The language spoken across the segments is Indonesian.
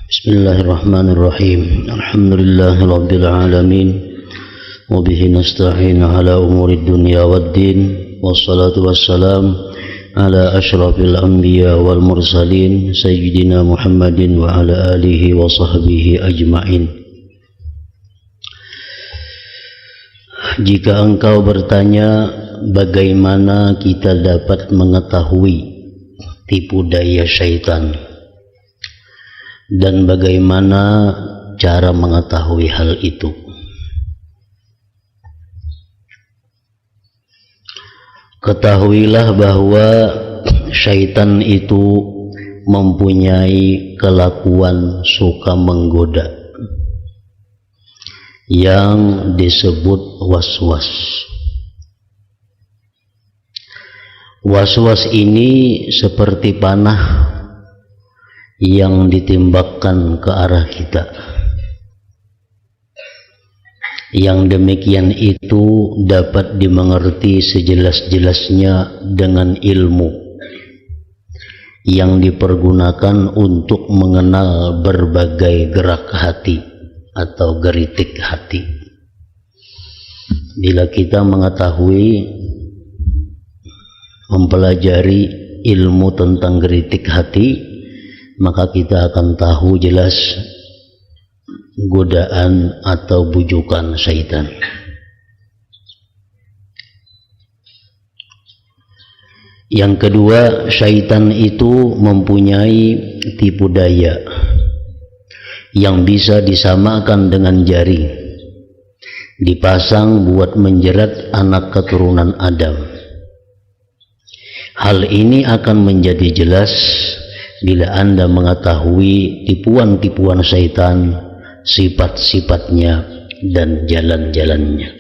Bismillahirrahmanirrahim. Alhamdulillahirabbil alamin. Wa bihi nasta'in ala umuri dunya waddin. Wassalatu wassalam ala asyrafil anbiya wal mursalin sayyidina Muhammadin wa ala alihi wa sahbihi ajma'in. Jika engkau bertanya bagaimana kita dapat mengetahui tipu daya syaitan dan bagaimana cara mengetahui hal itu, ketahuilah bahwa syaitan itu mempunyai kelakuan suka menggoda yang disebut was-was. Was-was ini seperti panah yang ditembakkan ke arah kita. Yang demikian itu dapat dimengerti sejelas-jelasnya dengan ilmu yang dipergunakan untuk mengenal berbagai gerak hati atau geritik hati. Bila kita mengetahui, mempelajari ilmu tentang geritik hati, maka kita akan tahu jelas godaan atau bujukan syaitan. Yang kedua, syaitan itu mempunyai tipu daya yang bisa disamakan dengan jari, dipasang buat menjerat anak keturunan Adam. Hal ini akan menjadi jelas bila Anda mengetahui tipuan-tipuan syaitan, sifat-sifatnya dan jalan-jalannya.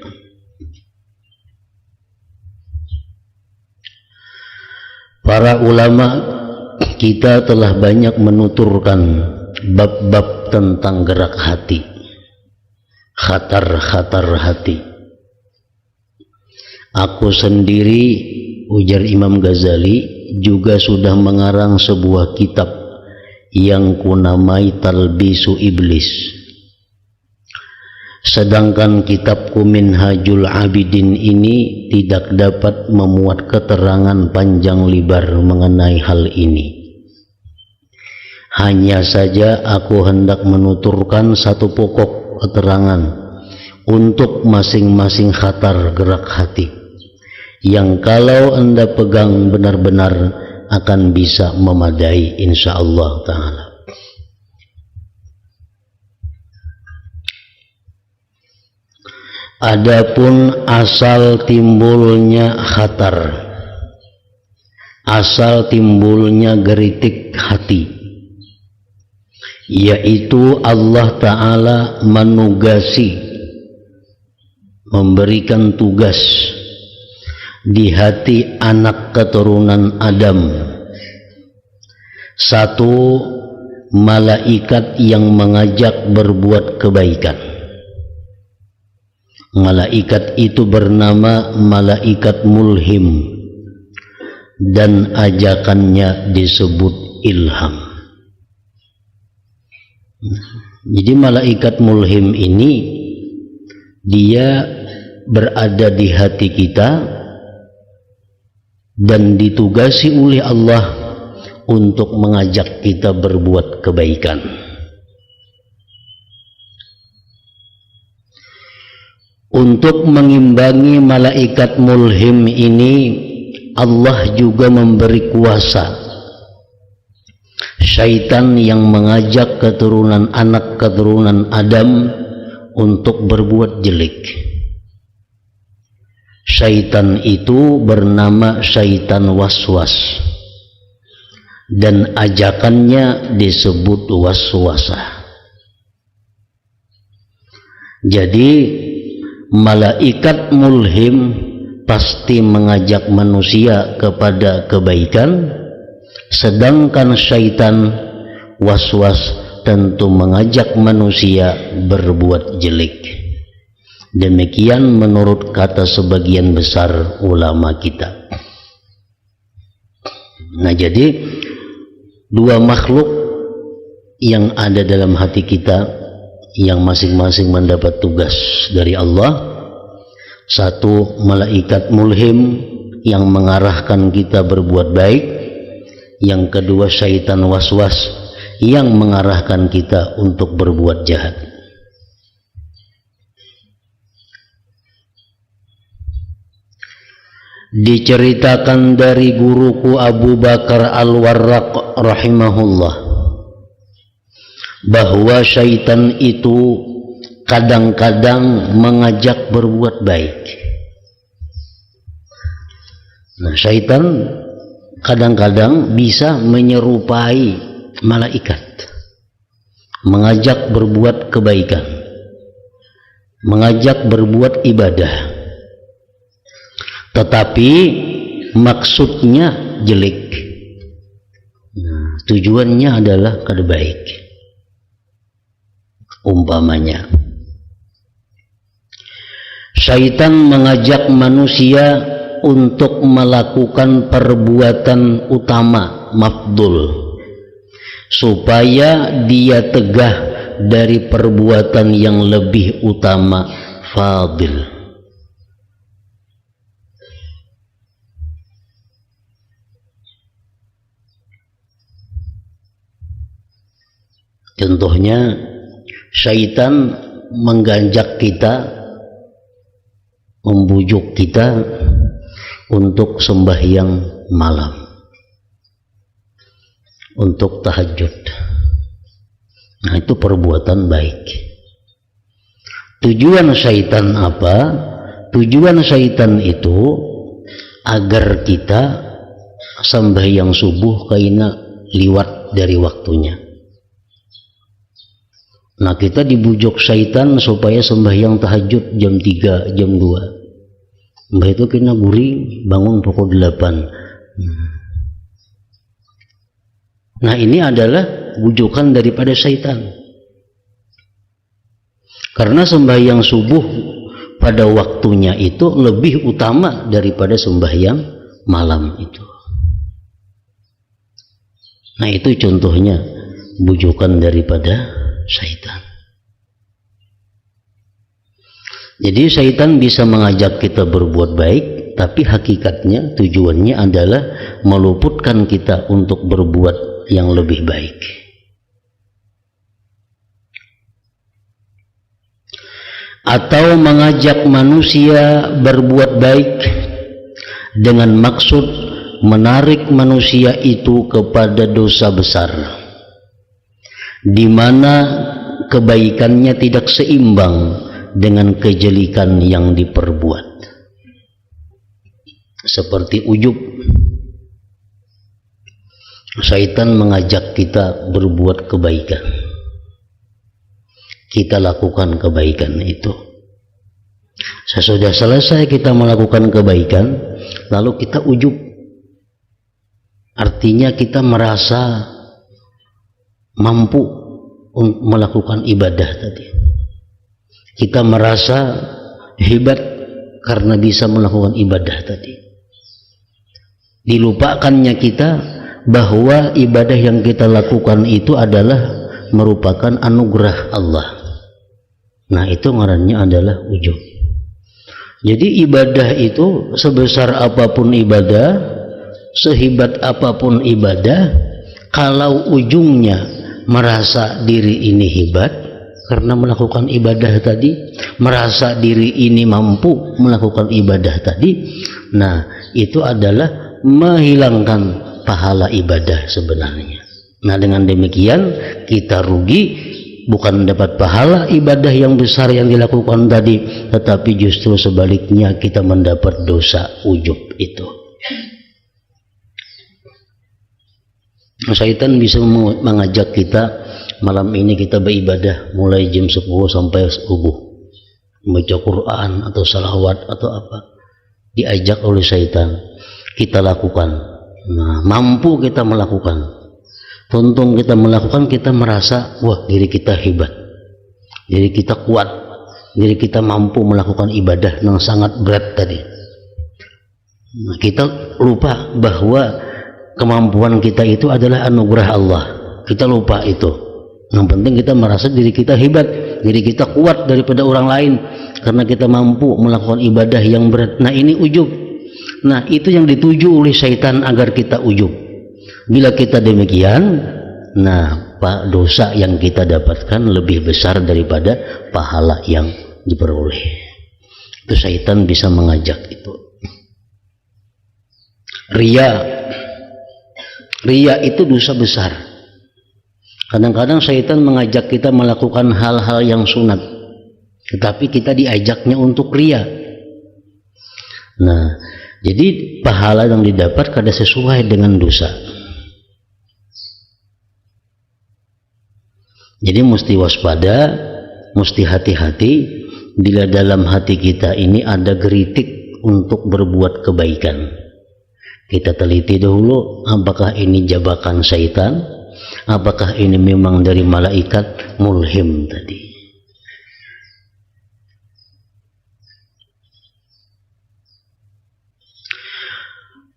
Para ulama kita telah banyak menuturkan bab-bab tentang gerak hati, khatar-khatar hati. Aku sendiri, ujar Imam Ghazali, juga sudah mengarang sebuah kitab yang kunamai Talbisu Iblis. Sedangkan kitabku Minhajul Abidin ini tidak dapat memuat keterangan panjang lebar mengenai hal ini. Hanya saja aku hendak menuturkan satu pokok keterangan untuk masing-masing khatar gerak hati, yang kalau Anda pegang benar-benar akan bisa memadai insyaallah ta'ala. Adapun asal timbulnya khatar, asal timbulnya geritik hati, yaitu Allah Ta'ala menugasi, memberikan tugas di hati anak keturunan Adam satu malaikat yang mengajak berbuat kebaikan. Malaikat itu bernama malaikat mulhim dan ajakannya disebut ilham. Jadi malaikat mulhim ini dia berada di hati kita dan ditugasi oleh Allah untuk mengajak kita berbuat kebaikan. Untuk mengimbangi malaikat mulhim ini, Allah juga memberi kuasa syaitan yang mengajak anak keturunan Adam untuk berbuat jelek. Syaitan itu bernama syaitan waswas dan ajakannya disebut waswasah. Jadi malaikat mulhim pasti mengajak manusia kepada kebaikan, sedangkan syaitan waswas tentu mengajak manusia berbuat jelek. Demikian menurut kata sebagian besar ulama kita. Nah, jadi dua makhluk yang ada dalam hati kita yang masing-masing mendapat tugas dari Allah. Satu, malaikat mulhim yang mengarahkan kita berbuat baik. Yang kedua, syaitan waswas yang mengarahkan kita untuk berbuat jahat. Diceritakan dari guruku Abu Bakar Al-Warraq rahimahullah bahwa syaitan itu kadang-kadang mengajak berbuat baik. Nah, syaitan kadang-kadang bisa menyerupai malaikat, mengajak berbuat kebaikan, mengajak berbuat ibadah, tetapi maksudnya jelek. Nah, tujuannya adalah kada baik. Umpamanya, syaitan mengajak manusia untuk melakukan perbuatan utama, mafdul, supaya dia tegah dari perbuatan yang lebih utama, fadil. Contohnya, syaitan mengajak kita, membujuk kita untuk sembahyang malam, untuk tahajud. Nah, itu perbuatan baik. Tujuan syaitan apa? Tujuan syaitan itu agar kita sembahyang subuh karena liwat dari waktunya. Nah, kita dibujuk syaitan supaya sembahyang tahajud jam 3, jam 2. Mbah itu kena guring bangun pukul 8. Nah, ini adalah bujukan daripada syaitan. Karena sembahyang subuh pada waktunya itu lebih utama daripada sembahyang malam itu. Nah, itu contohnya bujukan daripada syaitan. Jadi syaitan bisa mengajak kita berbuat baik, tapi hakikatnya tujuannya adalah meluputkan kita untuk berbuat yang lebih baik. Atau mengajak manusia berbuat baik dengan maksud menarik manusia itu kepada dosa besar, di mana kebaikannya tidak seimbang dengan kejelikan yang diperbuat, seperti ujub. Syaitan mengajak kita berbuat kebaikan, kita lakukan kebaikan itu. Sesudah selesai kita melakukan kebaikan, lalu kita ujub, artinya kita merasa mampu melakukan ibadah tadi. Kita merasa hebat karena bisa melakukan ibadah tadi. Dilupakannya kita bahwa ibadah yang kita lakukan itu adalah merupakan anugerah Allah. Nah, itu ngarannya adalah ujub. Jadi ibadah itu sebesar apapun ibadah, sehebat apapun ibadah, kalau ujungnya merasa diri ini hebat karena melakukan ibadah tadi, merasa diri ini mampu melakukan ibadah tadi, nah itu adalah menghilangkan pahala ibadah sebenarnya. Nah, dengan demikian kita rugi, bukan dapat pahala ibadah yang besar yang dilakukan tadi, tetapi justru sebaliknya kita mendapat dosa ujub itu. Syaitan bisa mengajak kita, malam ini kita beribadah mulai jam 10 sampai subuh, membaca Quran atau salawat atau apa, diajak oleh syaitan, kita lakukan. Nah, mampu kita melakukan, tuntung kita melakukan, kita merasa wah diri kita hebat, diri kita kuat, diri kita mampu melakukan ibadah yang sangat berat tadi. Nah, kita lupa bahwa kemampuan kita itu adalah anugerah Allah. Kita lupa itu. Yang penting kita merasa diri kita hebat, diri kita kuat daripada orang lain karena kita mampu melakukan ibadah yang berat. Nah, ini ujub. Nah, itu yang dituju oleh syaitan agar kita ujub. Bila kita demikian, nah, dosa yang kita dapatkan lebih besar daripada pahala yang diperoleh. Itu syaitan bisa mengajak itu. Ria itu dosa besar. Kadang-kadang syaitan mengajak kita melakukan hal-hal yang sunat, tetapi kita diajaknya untuk ria. Nah, jadi pahala yang didapat kada sesuai dengan dosa. Jadi mesti waspada, mesti hati-hati bila dalam hati kita ini ada geritik untuk berbuat kebaikan. Kita teliti dahulu apakah ini jebakan syaitan, apakah ini memang dari malaikat mulhim tadi.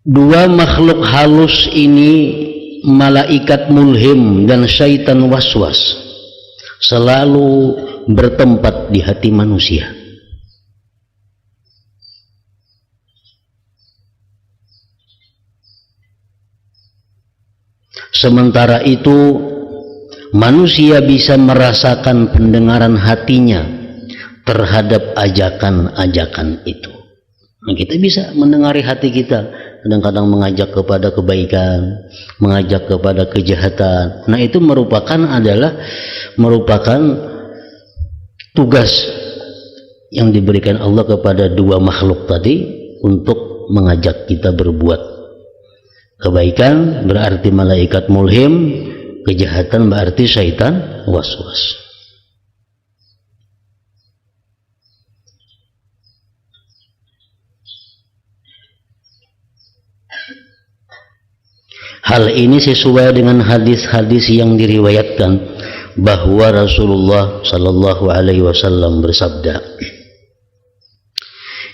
Dua makhluk halus ini, malaikat mulhim dan syaitan waswas, selalu bertempat di hati manusia. Sementara itu manusia bisa merasakan pendengaran hatinya terhadap ajakan-ajakan itu. Nah, kita bisa mendengari hati kita, kadang-kadang mengajak kepada kebaikan, mengajak kepada kejahatan. Nah, itu merupakan tugas yang diberikan Allah kepada dua makhluk tadi untuk mengajak kita berbuat kebaikan, berarti malaikat mulhim, kejahatan berarti syaitan waswas. Hal ini sesuai dengan hadis-hadis yang diriwayatkan bahwa Rasulullah sallallahu alaihi wasallam bersabda,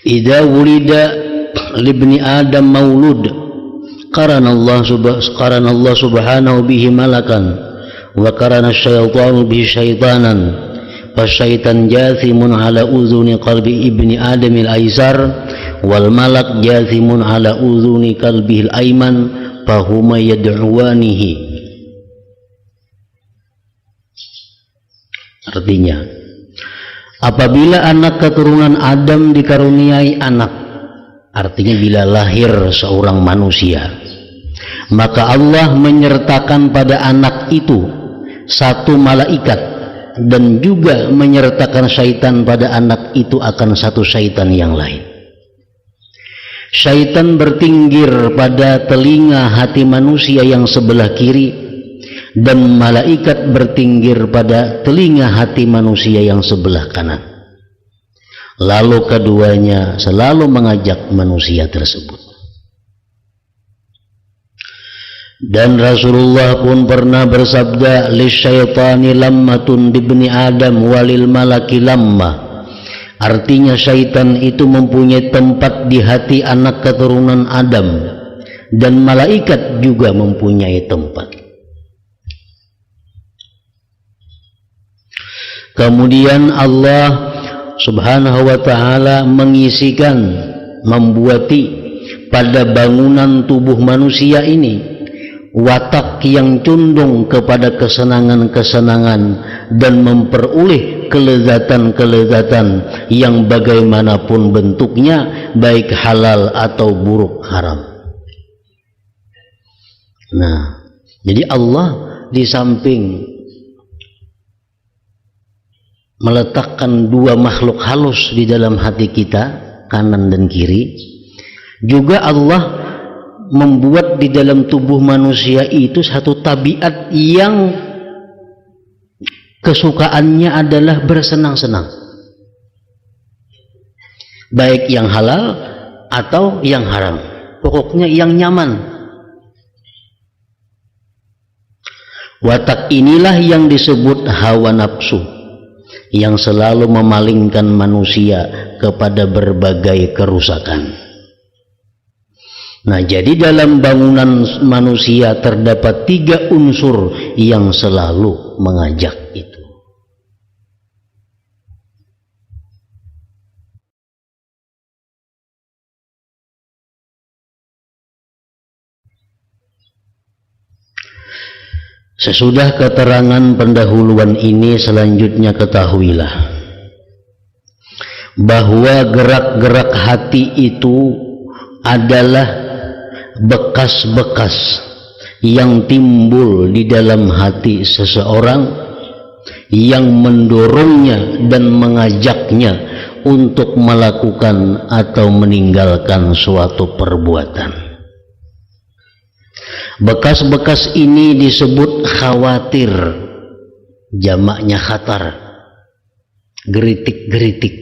"Idza wulida libni Adam maulud, qarana Allah subhanahu bihi malakan wa qarana asyaitanu bihi syaitanan, fasyaitan jathimun ala udhuni qalbi ibni Adam al-aisar wal malak jathimun ala udhuni qalbihi al-ayman fahuma yad'uwanihi." Artinya, apabila anak keturunan Adam dikaruniai anak, artinya bila lahir seorang manusia, maka Allah menyertakan pada anak itu satu malaikat dan juga menyertakan syaitan pada anak itu akan satu syaitan yang lain. Syaitan bertinggir pada telinga hati manusia yang sebelah kiri dan malaikat bertinggir pada telinga hati manusia yang sebelah kanan. Lalu keduanya selalu mengajak manusia tersebut. Dan Rasulullah pun pernah bersabda, "Lisyaitani lammatun bibni Adam walil malaki lamma." Artinya syaitan itu mempunyai tempat di hati anak keturunan Adam dan malaikat juga mempunyai tempat. Kemudian Allah subhanahu wa ta'ala mengisikan, membuati pada bangunan tubuh manusia ini watak yang condong kepada kesenangan-kesenangan dan memperoleh kelezatan-kelezatan yang bagaimanapun bentuknya, baik halal atau buruk haram. Nah, jadi Allah di samping meletakkan dua makhluk halus di dalam hati kita, kanan dan kiri, juga Allah membuat di dalam tubuh manusia itu satu tabiat yang kesukaannya adalah bersenang-senang, baik yang halal atau yang haram, pokoknya yang nyaman. Watak inilah yang disebut hawa nafsu, yang selalu memalingkan manusia kepada berbagai kerusakan. Nah, jadi dalam bangunan manusia terdapat 3 unsur yang selalu mengajak itu. Sesudah keterangan pendahuluan ini, selanjutnya ketahuilah bahwa gerak-gerak hati itu adalah bekas-bekas yang timbul di dalam hati seseorang yang mendorongnya dan mengajaknya untuk melakukan atau meninggalkan suatu perbuatan. Bekas-bekas ini disebut khawatir, jamaknya khatar, geritik-geritik,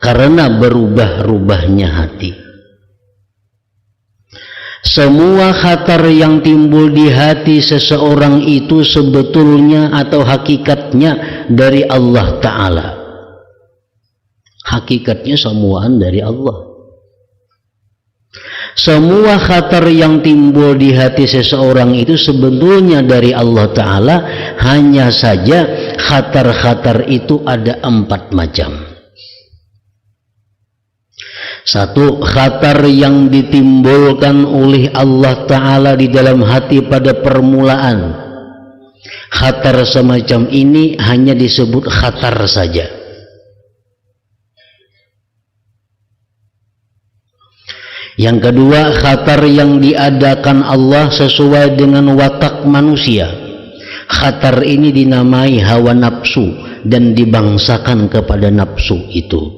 karena berubah-ubahnya hati. Semua khatar yang timbul di hati seseorang itu sebetulnya atau hakikatnya dari Allah Ta'ala. Hakikatnya semuaan dari Allah. Semua khatar yang timbul di hati seseorang itu sebetulnya dari Allah Ta'ala. Hanya saja khatar-khatar itu ada 4 macam. 1, khatar yang ditimbulkan oleh Allah Ta'ala di dalam hati pada permulaan. Khatar semacam ini hanya disebut khatar saja. Yang kedua, khatar yang diadakan Allah sesuai dengan watak manusia. Khatar ini dinamai hawa nafsu dan dibangsakan kepada nafsu itu.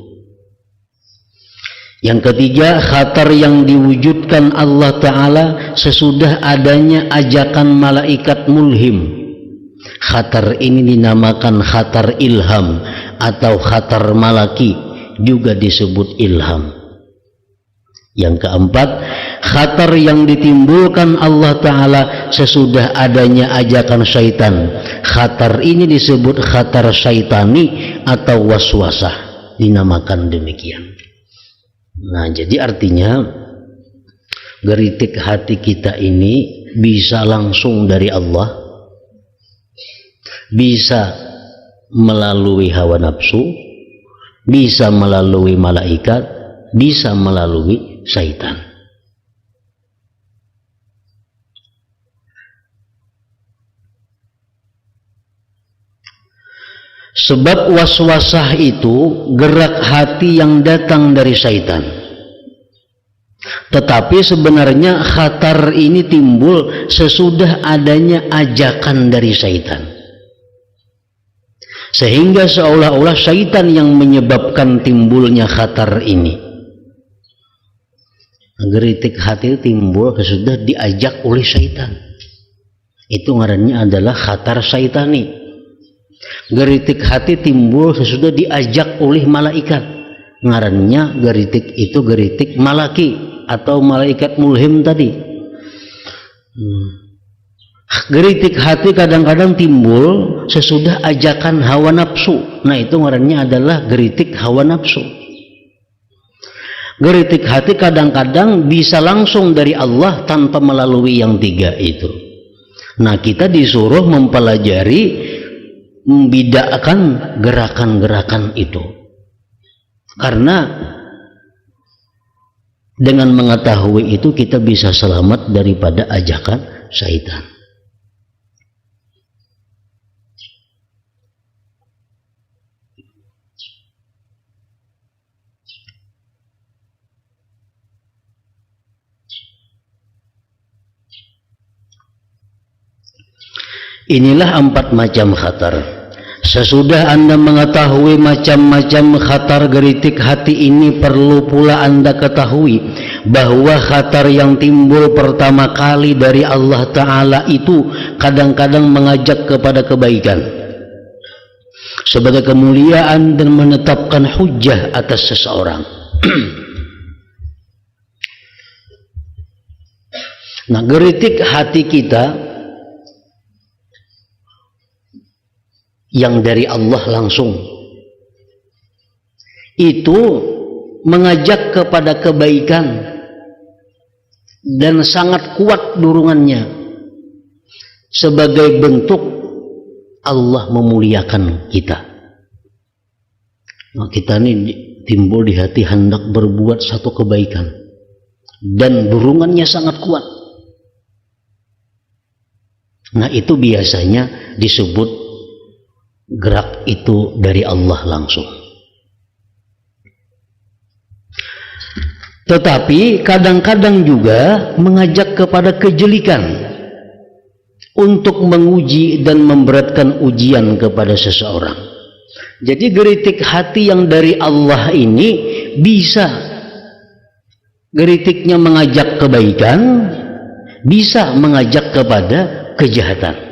Yang ketiga, khatar yang diwujudkan Allah Ta'ala sesudah adanya ajakan malaikat mulhim. Khatar ini dinamakan khatar ilham atau khatar malaki, juga disebut ilham. Yang keempat, khatar yang ditimbulkan Allah Ta'ala sesudah adanya ajakan syaitan. Khatar ini disebut khatar syaitani atau waswasah, dinamakan demikian. Nah, jadi artinya geritik hati kita ini bisa langsung dari Allah, bisa melalui hawa nafsu, bisa melalui malaikat, bisa melalui syaitan. Sebab waswasah itu gerak hati yang datang dari syaitan. Tetapi sebenarnya khatar ini timbul sesudah adanya ajakan dari syaitan. Sehingga seolah-olah syaitan yang menyebabkan timbulnya khatar ini. Geritik hati timbul sesudah diajak oleh syaitan. Itu ngarannya adalah khatar syaitani. Geritik hati timbul sesudah diajak oleh malaikat. Ngarannya geritik itu geritik malaki atau malaikat mulhim tadi. Geritik hati kadang-kadang timbul sesudah ajakan hawa nafsu. Nah, itu ngarannya adalah geritik hawa nafsu. Geritik hati kadang-kadang bisa langsung dari Allah tanpa melalui yang 3 itu. Nah, kita disuruh mempelajari, membedakan gerakan-gerakan itu. Karena dengan mengetahui itu kita bisa selamat daripada ajakan syaitan. Inilah 4 macam khatar. Sesudah Anda mengetahui macam-macam khatar geritik hati ini, perlu pula Anda ketahui bahwa khatar yang timbul pertama kali dari Allah Ta'ala itu kadang-kadang mengajak kepada kebaikan sebagai kemuliaan dan menetapkan hujjah atas seseorang. Nah, geritik hati kita yang dari Allah langsung itu mengajak kepada kebaikan dan sangat kuat dorongannya sebagai bentuk Allah memuliakan kita. Nah, kita ini timbul di hati hendak berbuat satu kebaikan dan dorongannya sangat kuat. Nah, itu biasanya disebut gerak itu dari Allah langsung. Tetapi kadang-kadang juga mengajak kepada kejelikan untuk menguji dan memberatkan ujian kepada seseorang. Jadi geritik hati yang dari Allah ini bisa geritiknya mengajak kebaikan, bisa mengajak kepada kejahatan.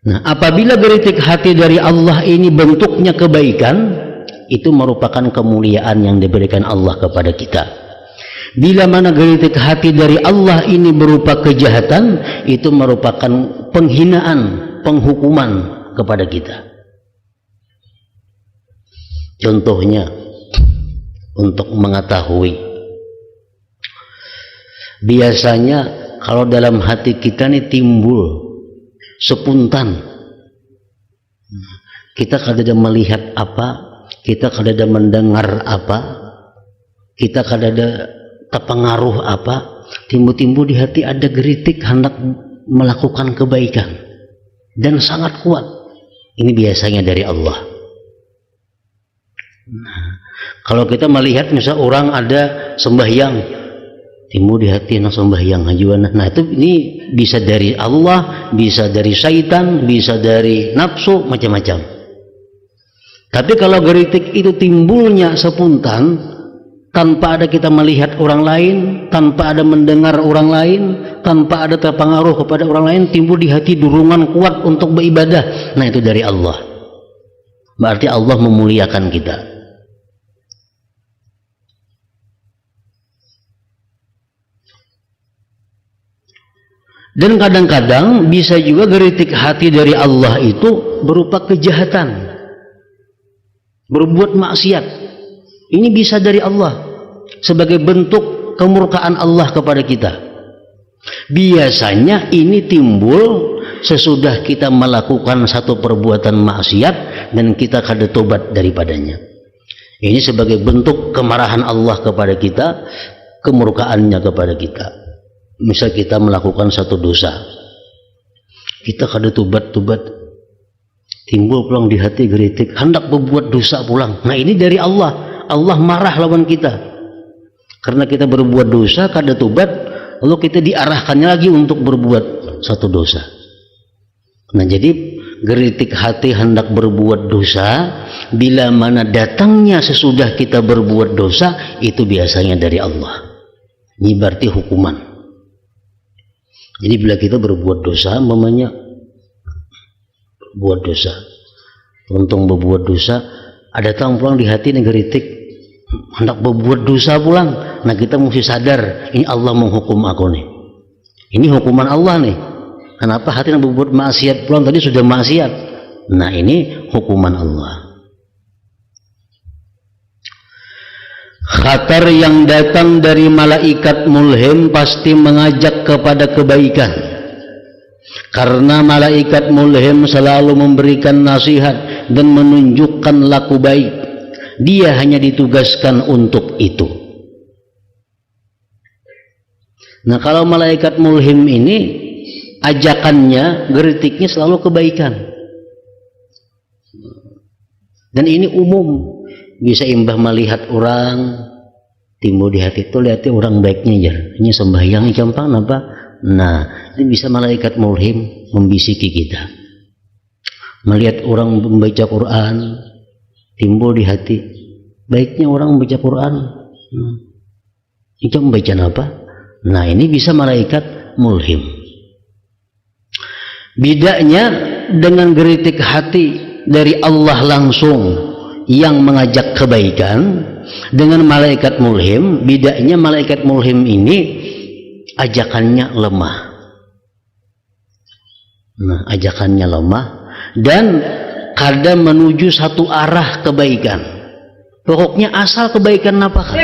Nah, apabila geritik hati dari Allah ini bentuknya kebaikan, itu merupakan kemuliaan yang diberikan Allah kepada kita. Bila mana geritik hati dari Allah ini berupa kejahatan, itu merupakan penghinaan, penghukuman kepada kita. Contohnya, untuk mengetahui, biasanya kalau dalam hati kita ini timbul spontan, kita kadang melihat apa, kita kadang mendengar apa, kita kadang terpengaruh apa, timbul-timbul di hati ada geritik hendak melakukan kebaikan dan sangat kuat. Ini biasanya dari Allah. Nah, kalau kita melihat misal orang ada sembahyang, timbul di hati nak sembahyang hajuan. Nah, itu ini bisa dari Allah, bisa dari syaitan, bisa dari nafsu, macam-macam. Tapi kalau geritik itu timbulnya spontan, tanpa ada kita melihat orang lain, tanpa ada mendengar orang lain, tanpa ada terpengaruh kepada orang lain, timbul di hati dorongan kuat untuk beribadah. Nah, itu dari Allah. Berarti Allah memuliakan kita. Dan kadang-kadang bisa juga geritik hati dari Allah itu berupa kejahatan, berbuat maksiat. Ini bisa dari Allah sebagai bentuk kemurkaan Allah kepada kita. Biasanya ini timbul sesudah kita melakukan satu perbuatan maksiat dan kita kada tobat daripadanya. Ini sebagai bentuk kemarahan Allah kepada kita, kemurkaannya kepada kita. Misal kita melakukan satu dosa, kita kada tobat, timbul pulang di hati geritik hendak berbuat dosa pulang. Nah, ini dari Allah. Allah marah lawan kita karena kita berbuat dosa, kada tobat, lalu kita diarahkannya lagi untuk berbuat satu dosa. Nah, jadi geritik hati hendak berbuat dosa bila mana datangnya sesudah kita berbuat dosa, itu biasanya dari Allah. Ini berarti hukuman. Jadi bila kita berbuat dosa, umpamanya berbuat dosa, untung berbuat dosa, ada datang pulang di hati negeritik hendak berbuat dosa pulang. Nah, kita mesti sadar ini Allah menghukum aku nih. Ini hukuman Allah nih. Kenapa hati yang berbuat maksiat pulang tadi sudah maksiat? Nah, ini hukuman Allah. Khatar yang datang dari malaikat mulhim pasti mengajak kepada kebaikan, karena malaikat mulhim selalu memberikan nasihat dan menunjukkan laku baik. Dia hanya ditugaskan untuk itu. Nah, kalau malaikat mulhim ini ajakannya, geritiknya selalu kebaikan, dan ini umum. Bisa imbah melihat orang timbul di hati itu, lihat orang baiknya ya, ini sembahyang gampang apa. Nah, ini bisa malaikat mulhim membisiki kita. Melihat orang membaca Quran, timbul di hati baiknya orang membaca Quran. Itu membaca apa? Nah, ini bisa malaikat mulhim. Bedanya dengan geritik hati dari Allah langsung yang mengajak kebaikan dengan malaikat mulhim, bedanya malaikat mulhim ini ajakannya lemah. Nah, ajakannya lemah, dan kada menuju satu arah kebaikan. Pokoknya asal kebaikan napakah.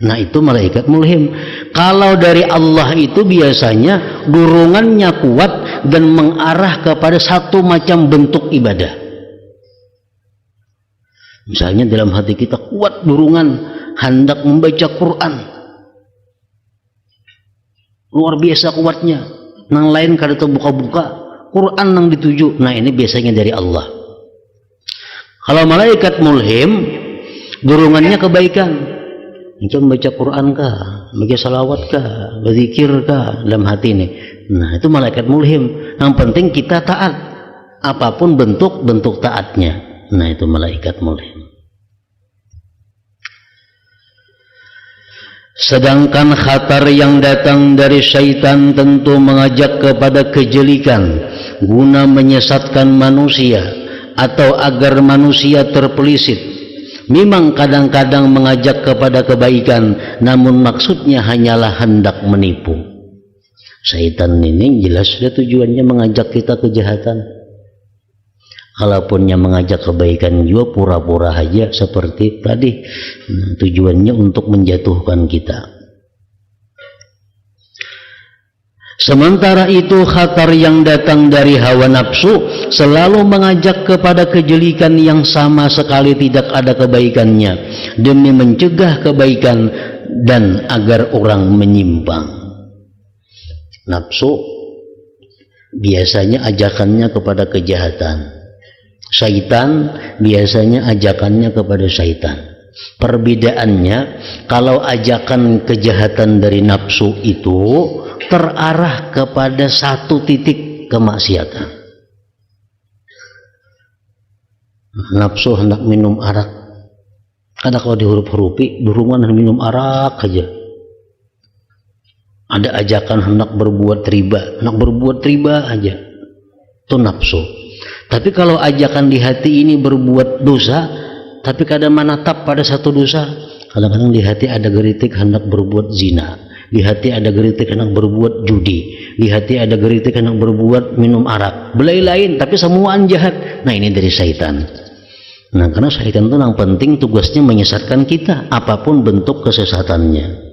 Nah itu malaikat mulhim. Kalau dari Allah itu biasanya dorongannya kuat dan mengarah kepada satu macam bentuk ibadah. Misalnya dalam hati kita kuat dorongan hendak membaca Quran, luar biasa kuatnya. Nang lain kada terbuka-buka, Quran nang dituju. Nah ini biasanya dari Allah. Kalau malaikat mulhim, dorongannya kebaikan. Macam baca Quran kah, baca salawat kah, berzikir kah dalam hati ini. Nah itu malaikat mulhim. Yang penting kita taat, apapun bentuk taatnya. Nah itu malaikat mulhim. Sedangkan khatar yang datang dari syaitan tentu mengajak kepada kejelikan guna menyesatkan manusia atau agar manusia terpelisit. Memang kadang-kadang mengajak kepada kebaikan, namun maksudnya hanyalah hendak menipu. Syaitan ini jelas sudah tujuannya mengajak kita kejahatan. Kalaupun yang mengajak kebaikan juga pura-pura aja seperti tadi. Nah, tujuannya untuk menjatuhkan kita. Sementara itu khatar yang datang dari hawa nafsu selalu mengajak kepada kejelikan yang sama sekali tidak ada kebaikannya demi mencegah kebaikan dan agar orang menyimpang. Nafsu biasanya ajakannya kepada kejahatan. Syaitan biasanya ajakannya kepada syaitan. Perbedaannya, kalau ajakan kejahatan dari nafsu itu terarah kepada satu titik kemaksiatan. Nafsu hendak minum arak, ada kalau dihuruf-hurufi dorongan minum arak aja. Ada ajakan hendak berbuat riba aja, itu nafsu. Tapi kalau ajakan di hati ini berbuat dosa, tapi kadang menatap pada satu dosa, kadang-kadang di hati ada geritik hendak berbuat zina, di hati ada geritik hendak berbuat judi, di hati ada geritik hendak berbuat minum arak, belai lain, tapi semuaan jahat. Nah ini dari syaitan. Nah karena syaitan itu yang penting tugasnya menyesatkan kita, apapun bentuk kesesatannya.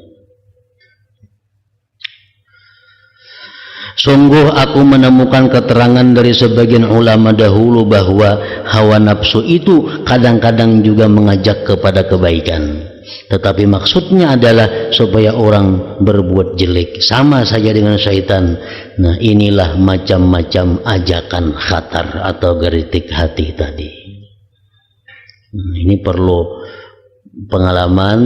Sungguh aku menemukan keterangan dari sebagian ulama dahulu bahwa hawa nafsu itu kadang-kadang juga mengajak kepada kebaikan. Tetapi maksudnya adalah supaya orang berbuat jelek, sama saja dengan syaitan. Nah inilah macam-macam ajakan khatar atau geritik hati tadi. Ini perlu pengalaman,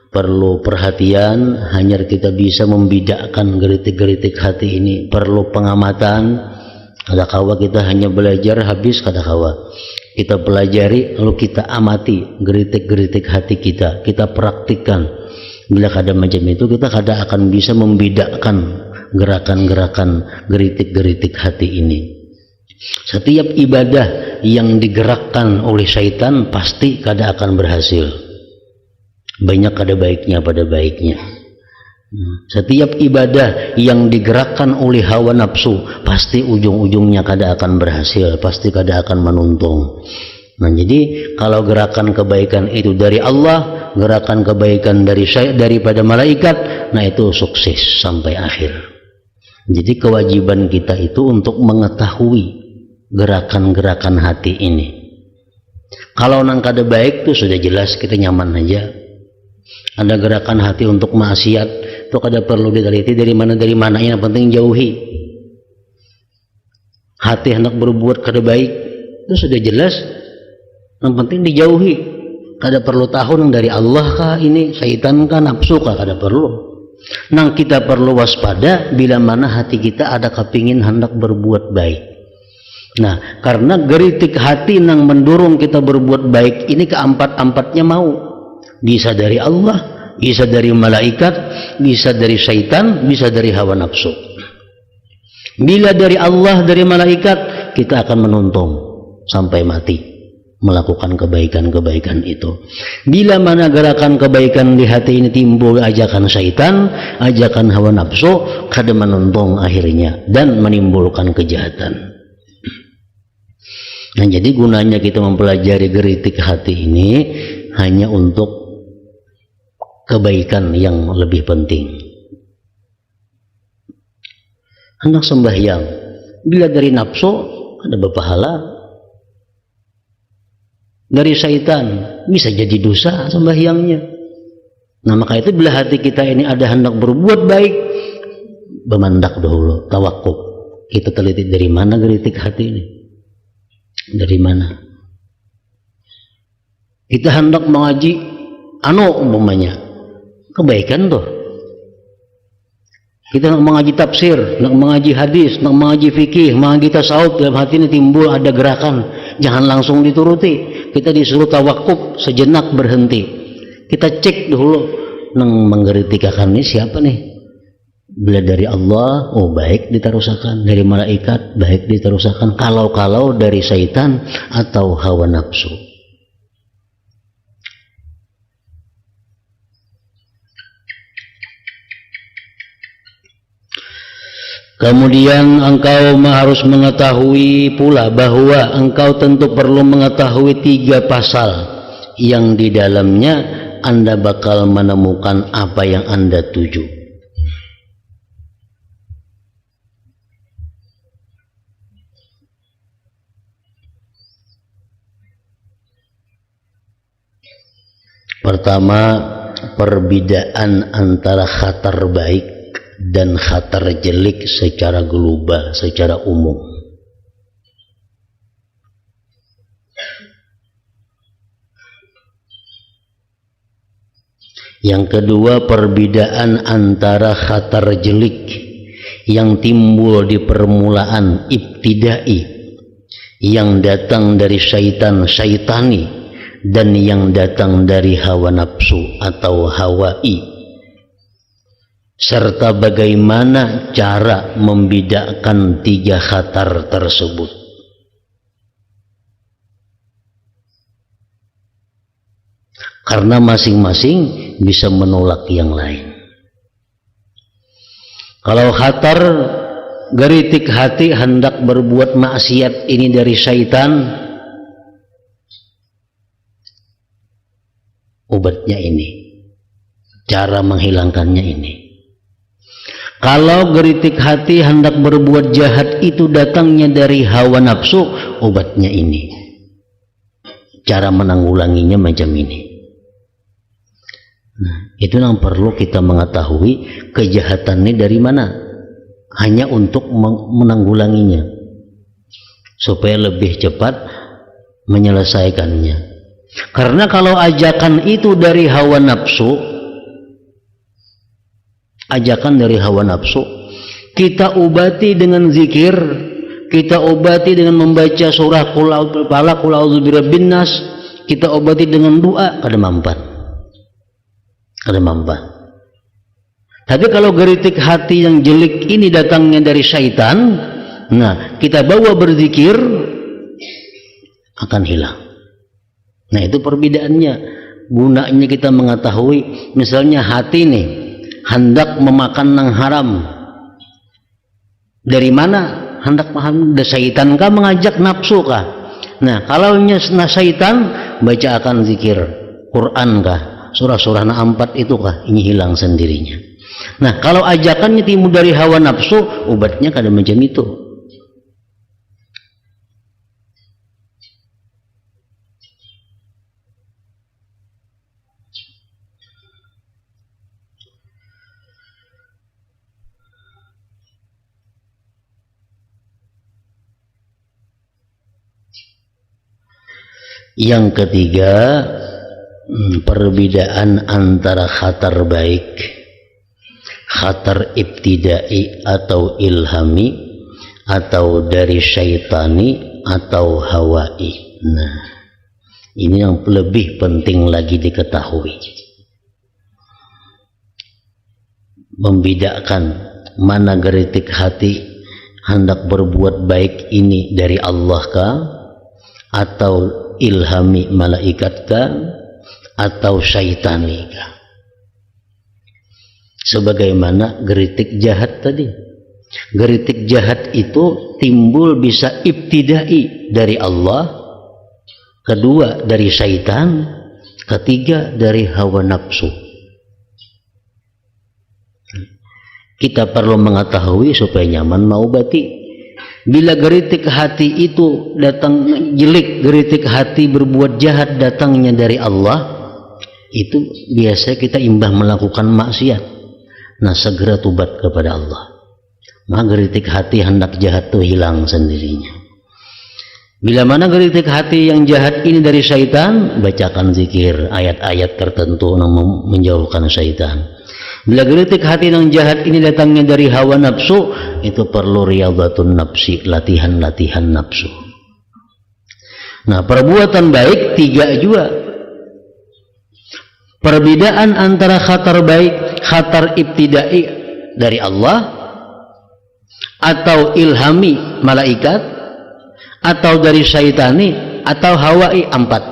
perlu perhatian, hanya kita bisa membedakan geritik-geritik hati ini. Perlu pengamatan. Kadang-kala kita hanya belajar habis, kadang-kala kita pelajari lalu kita amati geritik-geritik hati kita, kita praktikkan. Bila ada macam itu, kita kadang akan bisa membedakan gerakan-gerakan geritik-geritik hati ini. Setiap ibadah yang digerakkan oleh syaitan pasti kadang akan berhasil. Banyak ada baiknya pada baiknya. Setiap ibadah yang digerakkan oleh hawa nafsu pasti ujung-ujungnya kada akan berhasil, pasti kada akan menuntung. Nah jadi kalau gerakan kebaikan itu dari Allah, gerakan kebaikan daripada malaikat, nah itu sukses sampai akhir. Jadi kewajiban kita itu untuk mengetahui gerakan-gerakan hati ini. Kalau nang kada baik tuh sudah jelas kita nyaman aja. Ada gerakan hati untuk maksiat, itu kada perlu diteliti dari mana yang penting jauhi. Hati hendak berbuat kada baik, itu sudah jelas, yang penting dijauhi. Kada perlu tahu nang dari Allah kah ini, syaitan kah, nafsu kah, kada perlu. Nang kita perlu waspada bila mana hati kita ada kepingin hendak berbuat baik. Nah, karena geritik hati nang mendorong kita berbuat baik ini keempat-empatnya mau. Bisa dari Allah, bisa dari malaikat, bisa dari syaitan, bisa dari hawa nafsu. Bila dari Allah, dari malaikat, kita akan menuntung sampai mati melakukan kebaikan-kebaikan itu. Bila mana gerakan kebaikan di hati ini timbul ajakan syaitan, ajakan hawa nafsu, kada menuntung akhirnya dan menimbulkan kejahatan. Nah, jadi gunanya kita mempelajari geritik hati ini hanya untuk kebaikan yang lebih penting. Hendak sembahyang, bila dari nafsu ada berpahala, dari syaitan bisa jadi dosa sembahyangnya. Nah, maka itu bila hati kita ini ada hendak berbuat baik, bermandak dahulu, tawakuf. Kita teliti dari mana geritik hati ini, dari mana. Kita hendak mengaji umpamanya kebaikan tuh. Kita nak mengaji tafsir, nak mengaji hadis, nak mengaji fikih, mengaji tasawuf, dalam hati ini timbul ada gerakan, jangan langsung dituruti. Kita disuruh tawakuf, sejenak berhenti. Kita cek dulu, nang menggeritikakan ini siapa nih? Bila dari Allah, oh baik diterusakan. Dari malaikat, baik diterusakan. Kalau dari syaitan atau hawa nafsu. Kemudian engkau harus mengetahui pula bahwa engkau tentu perlu mengetahui 3 pasal yang di dalamnya Anda bakal menemukan apa yang Anda tuju. Pertama, perbedaan antara khatar baik dan khatar jelek secara global, secara umum. Yang kedua, perbedaan antara khatar jelek yang timbul di permulaan ibtidai, yang datang dari syaitani, dan yang datang dari hawa nafsu atau hawai, serta bagaimana cara membedakan 3 khatar tersebut. Karena masing-masing bisa menolak yang lain. Kalau khatar geritik hati hendak berbuat maksiat ini dari syaitan, obatnya ini, cara menghilangkannya ini. Kalau geritik hati hendak berbuat jahat itu datangnya dari hawa nafsu, obatnya ini. Cara menanggulanginya macam ini. Nah, itu yang perlu kita mengetahui kejahatan ini dari mana. Hanya untuk menanggulanginya. Supaya lebih cepat menyelesaikannya. Karena kalau ajakan itu dari hawa nafsu, kita obati dengan zikir, kita obati dengan membaca surah qul a'udzu birabbin nas, kita obati dengan doa, kada mampan. Tapi kalau geritik hati yang jelek ini datangnya dari syaitan, nah kita bawa berzikir, akan hilang. Nah, itu perbedaannya. Gunanya kita mengetahui, misalnya hati nih hendak memakan yang haram. Dari mana hendak makan? Dari syaitan kah mengajak, nafsu kah? Nah, kalau syaitan, baca akan zikir Quran kah, surah-surah 4 itu kah, ini hilang sendirinya. Nah, kalau ajakannya timbul dari hawa nafsu, obatnya kada macam itu. Yang ketiga, perbedaan antara khatar baik, khatar ibtidai atau ilhami, atau dari syaitani atau hawai. Nah, ini yang lebih penting lagi diketahui. Membedakan mana geritik hati hendak berbuat baik ini dari Allah kah, atau ilhami malaikat kah, atau syaitani kah. Sebagaimana geritik jahat tadi. Geritik jahat itu timbul bisa ibtidai dari Allah, kedua dari syaitan, ketiga dari hawa nafsu. Kita perlu mengetahui supaya nyaman mengobati. Bila geritik hati itu datang jelek, geritik hati berbuat jahat datangnya dari Allah, itu biasa kita imbah melakukan maksiat. Nah, segera tubat kepada Allah. Maka geritik hati hendak jahat itu hilang sendirinya. Bila mana geritik hati yang jahat ini dari syaitan, bacakan zikir, ayat-ayat tertentu yang menjauhkan syaitan. Bila geritik hati yang jahat ini datangnya dari hawa nafsu, itu perlu riyadhatun nafsi, latihan-latihan nafsu. Nah, perbuatan baik tiga juga. Perbedaan antara khatar baik, khatar ibtidai dari Allah, atau ilhami malaikat, atau dari syaitani, atau hawai, empat.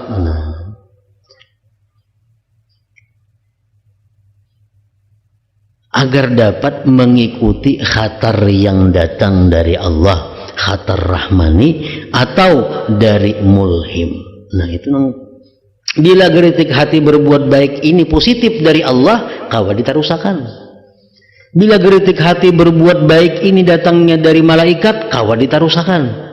Agar dapat mengikuti khatar yang datang dari Allah, khatar rahmani, atau dari mulhim. Nah, itu bila geritik hati berbuat baik ini positif dari Allah, kawa ditarusakan. Bila geritik hati berbuat baik ini datangnya dari malaikat, kawa ditarusakan.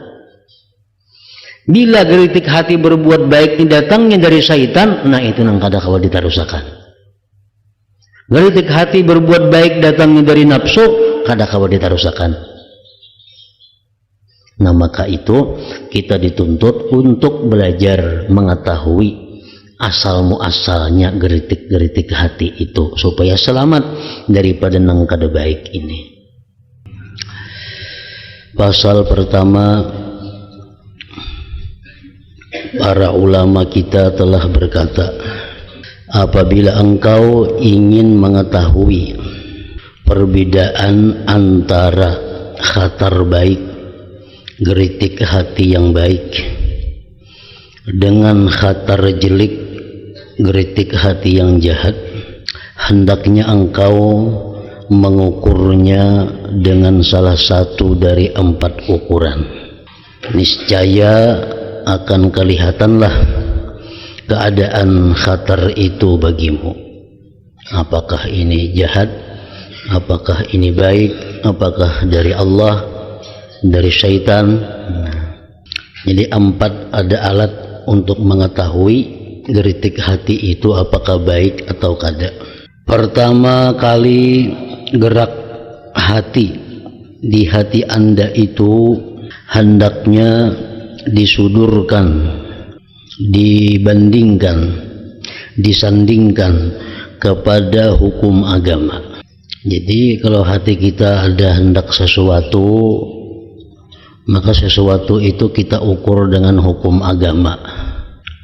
Bila geritik hati berbuat baik ini datangnya dari syaitan, nah itu nang kada kawa ditarusakan. Geritik hati berbuat baik datangnya dari nafsu, kada kawa ditarusakan. Nah, maka itu kita dituntut untuk belajar mengetahui asal muasalnya geritik-geritik hati itu supaya selamat daripada nang kada baik ini. Pasal pertama, para ulama kita telah berkata, apabila engkau ingin mengetahui perbedaan antara khatar baik, geritik hati yang baik, dengan khatar jelek, geritik hati yang jahat, hendaknya engkau mengukurnya dengan salah satu dari 4 ukuran. Niscaya akan kelihatanlah keadaan khatar itu bagimu. Apakah ini jahat, apakah ini baik, apakah dari Allah, dari syaitan. Jadi 4 ada alat untuk mengetahui geritik hati itu apakah baik atau kada. Pertama kali, gerak hati di hati Anda itu hendaknya disudurkan, dibandingkan, disandingkan kepada hukum agama. Jadi kalau hati kita ada hendak sesuatu, maka sesuatu itu kita ukur dengan hukum agama.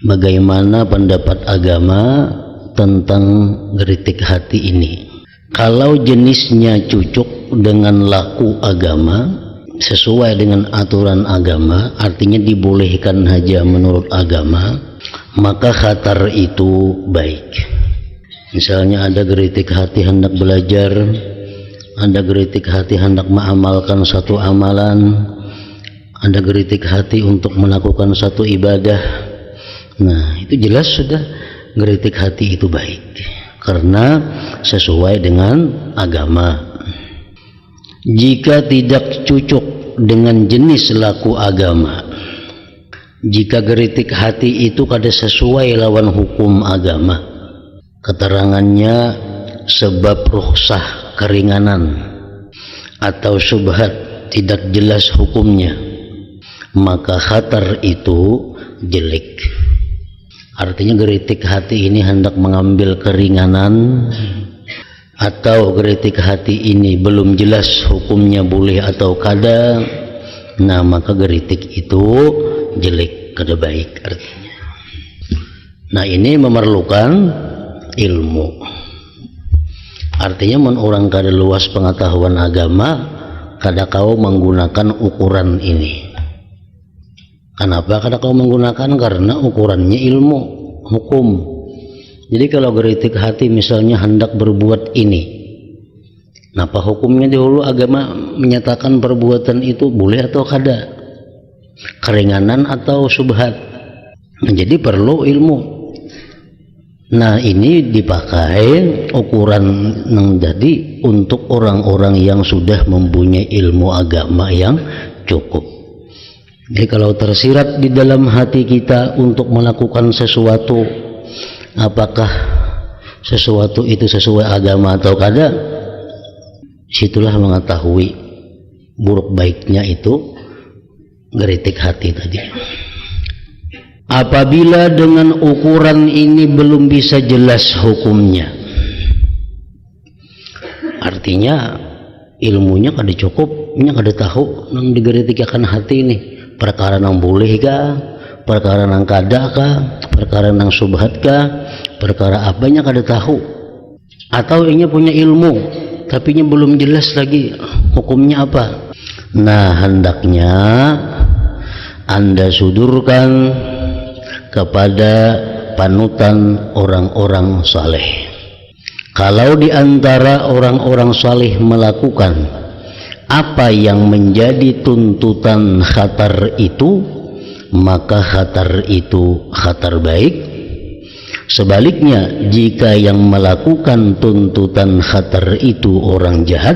Bagaimana pendapat agama tentang geritik hati ini? Kalau jenisnya cocok dengan laku agama, sesuai dengan aturan agama, artinya dibolehkan saja menurut agama, maka khatar itu baik. Misalnya ada geritik hati hendak belajar, ada geritik hati hendak mengamalkan satu amalan, ada geritik hati untuk melakukan satu ibadah. Nah, itu jelas sudah geritik hati itu baik karena sesuai dengan agama. Jika tidak cocok dengan jenis laku agama, jika geritik hati itu kada sesuai lawan hukum agama, keterangannya sebab rukhsah keringanan atau syubhat tidak jelas hukumnya, maka khatar itu jelek. Artinya geritik hati ini hendak mengambil keringanan, atau geritik hati ini belum jelas hukumnya boleh atau kada, nah maka geritik itu jelek, kada baik artinya. Nah, ini memerlukan ilmu. Artinya orang kada luas pengetahuan agama, kada kau menggunakan ukuran ini. Kenapa kada kau menggunakan? Karena ukurannya ilmu, hukum. Jadi kalau geritik hati misalnya hendak berbuat ini, Napa hukumnya dahulu agama menyatakan perbuatan itu boleh atau kada, keringanan atau subhat. Nah, jadi perlu ilmu. Nah, ini dipakai ukuran yang jadi untuk orang-orang yang sudah mempunyai ilmu agama yang cukup. Jadi kalau tersirat di dalam hati kita untuk melakukan sesuatu, apakah sesuatu itu sesuai agama atau kada, situlah mengetahui buruk baiknya itu geritik hati tadi. Apabila dengan ukuran ini belum bisa jelas hukumnya, artinya ilmunya kada cukup, nya kada tahu nang digeritik akan hati ini perkara nang boleh kah, perkara nang kada kah, perkara nang subhat kah, perkara apanya kada tahu, atau inya punya ilmu tapi nya belum jelas lagi hukumnya apa. Nah, hendaknya Anda sudurkan kepada panutan orang-orang saleh. Kalau di antara orang-orang saleh melakukan apa yang menjadi tuntutan khatar itu, maka khatar itu khatar baik. Sebaliknya, jika yang melakukan tuntutan khatar itu orang jahat,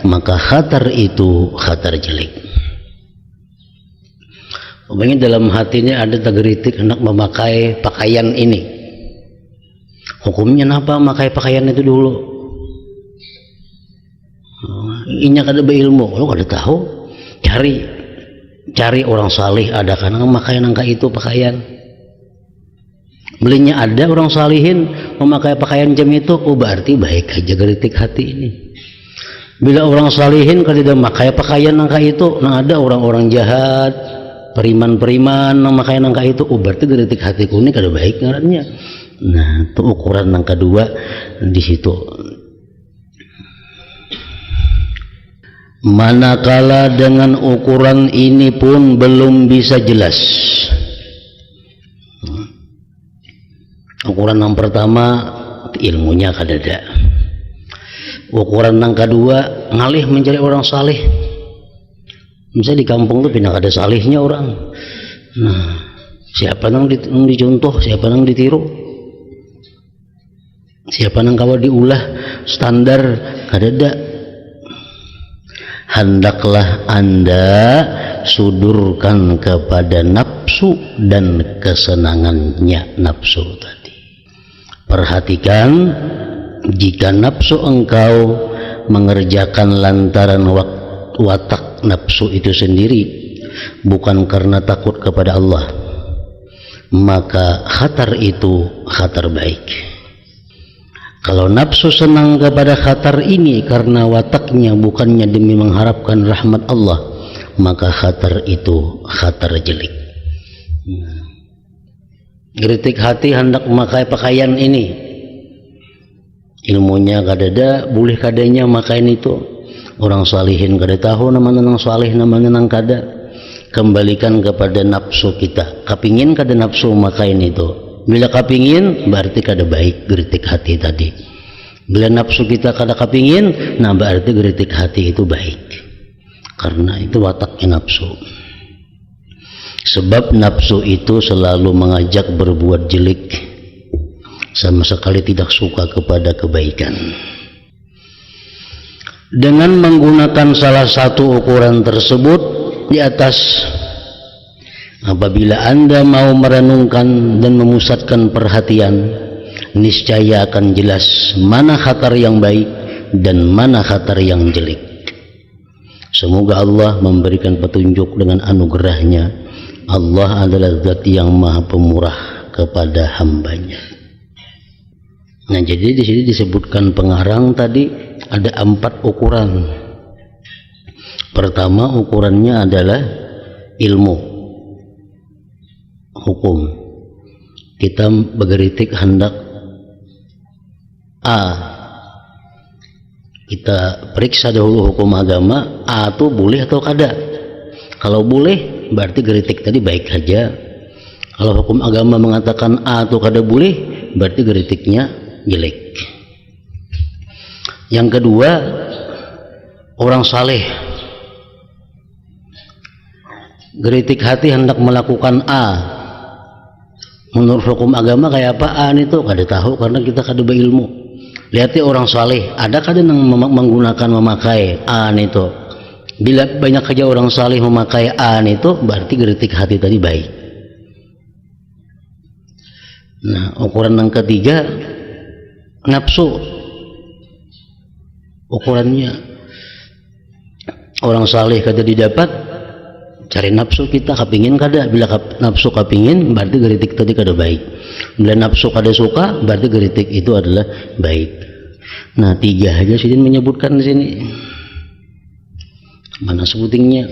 maka khatar itu khatar jelek. Umpamanya dalam hatinya ada tergeritik hendak memakai pakaian ini, hukumnya apa memakai pakaian itu dulu? Inya kada berilmu, lo kada tahu, cari orang salih ada kan memakai nangka itu pakaian. Belinya ada orang salihin memakai pakaian jam itu, oh berarti baik aja geritik hati ini. Bila orang salihin kada memakai pakaian nangka itu, nah ada orang-orang jahat, periman-periman nang memakai nangka itu, oh berarti geritik hatiku ini kada baik ngarannya. Nah, itu ukuran yang kedua di situ. Manakala dengan ukuran ini pun belum bisa jelas. Ukuran yang pertama ilmunya kadada. Ukuran yang kedua ngalih mencari orang saleh. Misalnya di kampung tuh pindah kada salihnya orang. Nah, siapa nang dicontoh, siapa nang ditiru, siapa nang kawa diulah standar kadada. Hendaklah Anda sudurkan kepada nafsu dan kesenangannya nafsu tadi. Perhatikan, jika nafsu engkau mengerjakan lantaran watak nafsu itu sendiri, bukan karena takut kepada Allah, maka khatar itu khatar baik. Kalau nafsu senang kepada khatar ini karena wataknya bukannya demi mengharapkan rahmat Allah, maka khatar itu khatar jelek. Geritik hati hendak memakai pakaian ini, ilmunya kadada, boleh kadanya makain itu. Orang salihin kada tahu namanya nang salih, namanya nang kada. Kembalikan kepada nafsu kita, kapingin kada nafsu makain itu. Bila kapingin berarti kada baik geritik hati tadi. Bila nafsu kita kada kapingin, nah berarti geritik hati itu baik, karena itu wataknya nafsu. Sebab nafsu itu selalu mengajak berbuat jelek, sama sekali tidak suka kepada kebaikan. Dengan menggunakan salah satu ukuran tersebut di atas, apabila Anda mau merenungkan dan memusatkan perhatian, niscaya akan jelas mana khatar yang baik dan mana khatar yang jelek. Semoga Allah memberikan petunjuk dengan anugerahnya. Allah adalah zat yang maha pemurah kepada hambanya. Nah, jadi di sini disebutkan pengarang tadi ada 4 ukuran. Pertama, ukurannya adalah ilmu, hukum. Kita bergeritik hendak A, kita periksa dahulu hukum agama, A itu boleh atau kada. Kalau boleh berarti geritik tadi baik saja. Kalau hukum agama mengatakan A itu kada boleh, berarti geritiknya jelek. Yang kedua, orang saleh, geritik hati hendak melakukan A. Menurut hukum agama kayak apaan itu kada tahu karena kita kada berilmu. Lihatnya orang saleh, ada kada yang menggunakan memakai A itu. Bila banyak saja orang saleh memakai A itu berarti geritik hati tadi baik. Nah, ukuran yang ketiga nafsu. Ukurannya orang saleh kada didapat, cari nafsu kita kepingin kada. Bila nafsu kepingin berarti geritik tadi kada baik. Bila nafsu kada suka berarti geritik itu adalah baik. Nah, 3 aja Sidin menyebutkan di sini. Mana sebutingnya?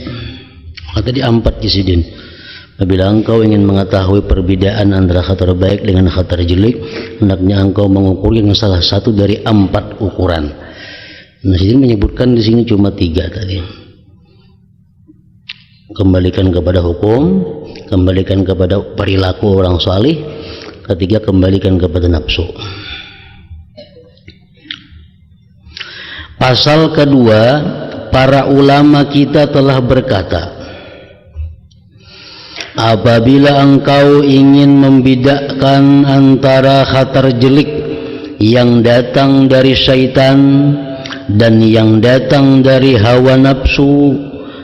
Tadi 4 di Sidin. Apabila engkau ingin mengetahui perbedaan antara khatar baik dengan khatar jelek, hendaknya engkau mengukur yang salah satu dari 4 ukuran. Nah, Sidin menyebutkan di sini cuma 3 tadi. Kembalikan kepada hukum, kembalikan kepada perilaku orang saleh, ketiga kembalikan kepada nafsu. Pasal kedua, para ulama kita telah berkata, apabila engkau ingin membedakan antara khatar jelek yang datang dari syaitan dan yang datang dari hawa nafsu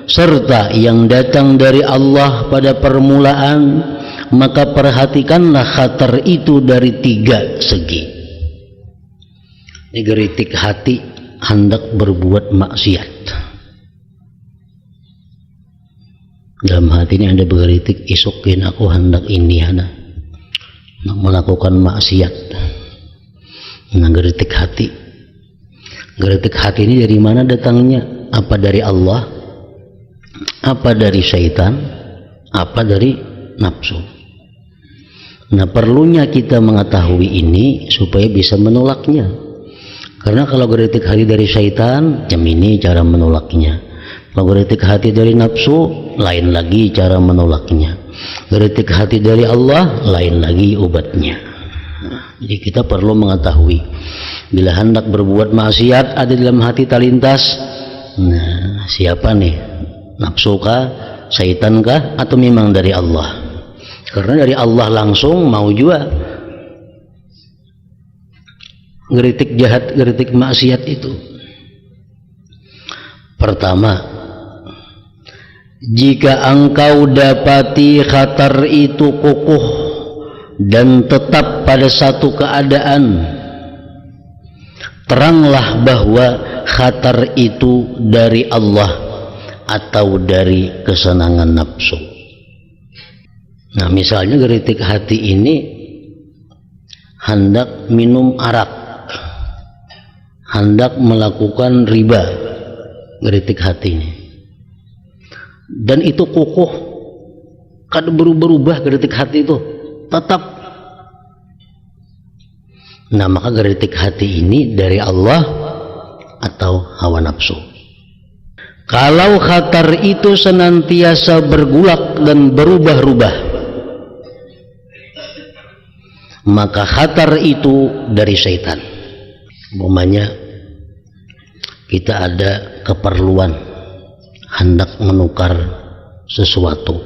serta yang datang dari Allah pada permulaan, maka perhatikanlah khatar itu dari 3 segi. Ini geritik hati hendak berbuat maksiat. Dalam hati ini Anda bergeritik, isukin aku hendak ini nak melakukan maksiat. Nah, geritik hati. Geritik hati ini dari mana datangnya? Apa dari Allah? Apa dari syaitan? Apa dari nafsu? Nah, perlunya kita mengetahui ini supaya bisa menolaknya. Karena kalau geritik hati dari syaitan, jam ini cara menolaknya. Kalau geritik hati dari nafsu, lain lagi cara menolaknya. Geritik hati dari Allah, lain lagi obatnya. Jadi kita perlu mengetahui bila hendak berbuat maksiat ada dalam hati terlintas. Nah, siapa nih? Nafsu kah, syaitan kah, atau memang dari Allah? Karena dari Allah langsung mau juga geritik jahat, geritik maksiat itu. Pertama, jika engkau dapati khatar itu kokoh dan tetap pada satu keadaan, teranglah bahwa khatar itu dari Allah atau dari kesenangan nafsu. Nah, misalnya geritik hati ini hendak minum arak, hendak melakukan riba, geritik hati ini, dan itu kokoh, kada berubah geritik hati itu tetap. Nah, maka geritik hati ini dari Allah atau hawa nafsu. Kalau khatar itu senantiasa bergulak dan berubah-ubah, maka khatar itu dari syaitan. Umpamanya kita ada keperluan hendak menukar sesuatu,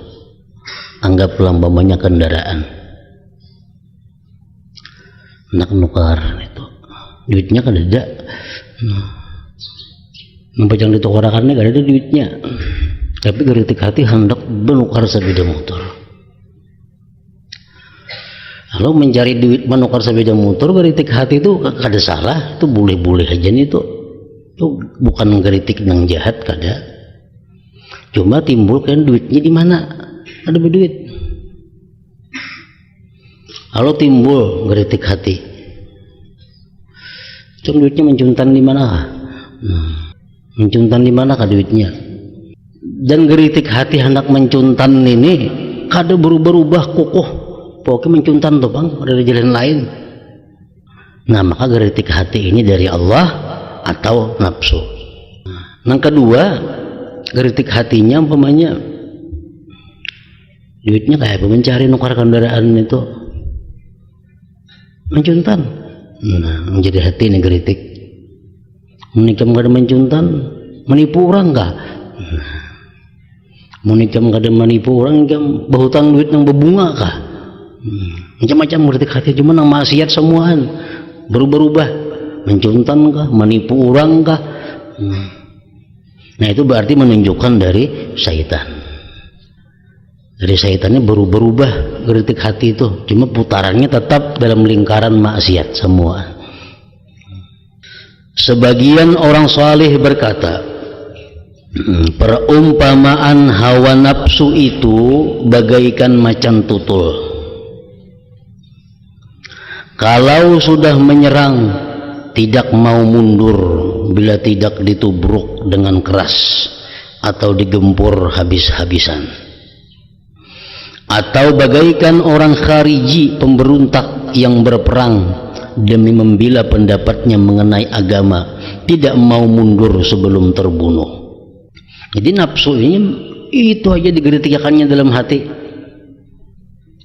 anggaplah umpamanya kendaraan, hendak menukar itu, duitnya kan ada, membajang ditukarakannya gak ada duitnya, tapi geritik hati hendak menukar sepeda motor. Kalau mencari duit menukar sepeda motor, geritik hati itu kada salah, itu boleh-boleh aja nih itu bukan geritik yang jahat kada. Cuma timbul kan duitnya di mana? Ada berduit. Kalau timbul geritik hati, cuma duitnya mencuntan di mana? Mencuntan di mana kah duitnya? Dan geritik hati hendak mencuntan ini kada berubah-ubah kokoh. Pokoknya mencuntan tuh bang, ada jalan lain. Nah, maka geritik hati ini dari Allah atau nafsu. Yang kedua, geritik hatinya umpamanya duitnya kayak apa, mencari nukar kendaraan itu mencuntan. Nah, menjadi hati ini geritik. Menikam kada mencuntan, menipu orang kah? Monikam kada menipu orang kam bahutang duit nang berbunga kah? Macam-macam geritik hati, cuma nang maksiat semuaan berubah-ubah, mencuntan kah, menipu orang kah? Nah itu berarti menunjukkan dari syaitan. Dari syaitannya berubah-ubah geritik hati itu, cuma putarannya tetap dalam lingkaran maksiat semua. Sebagian orang saleh berkata, perumpamaan hawa nafsu itu bagaikan macan tutul. Kalau sudah menyerang, tidak mau mundur bila tidak ditubruk dengan keras atau digempur habis-habisan. Atau bagaikan orang khariji, pemberontak yang berperang demi membela pendapatnya mengenai agama, tidak mau mundur sebelum terbunuh. Jadi nafsu ini itu aja digeritikkannya dalam hati,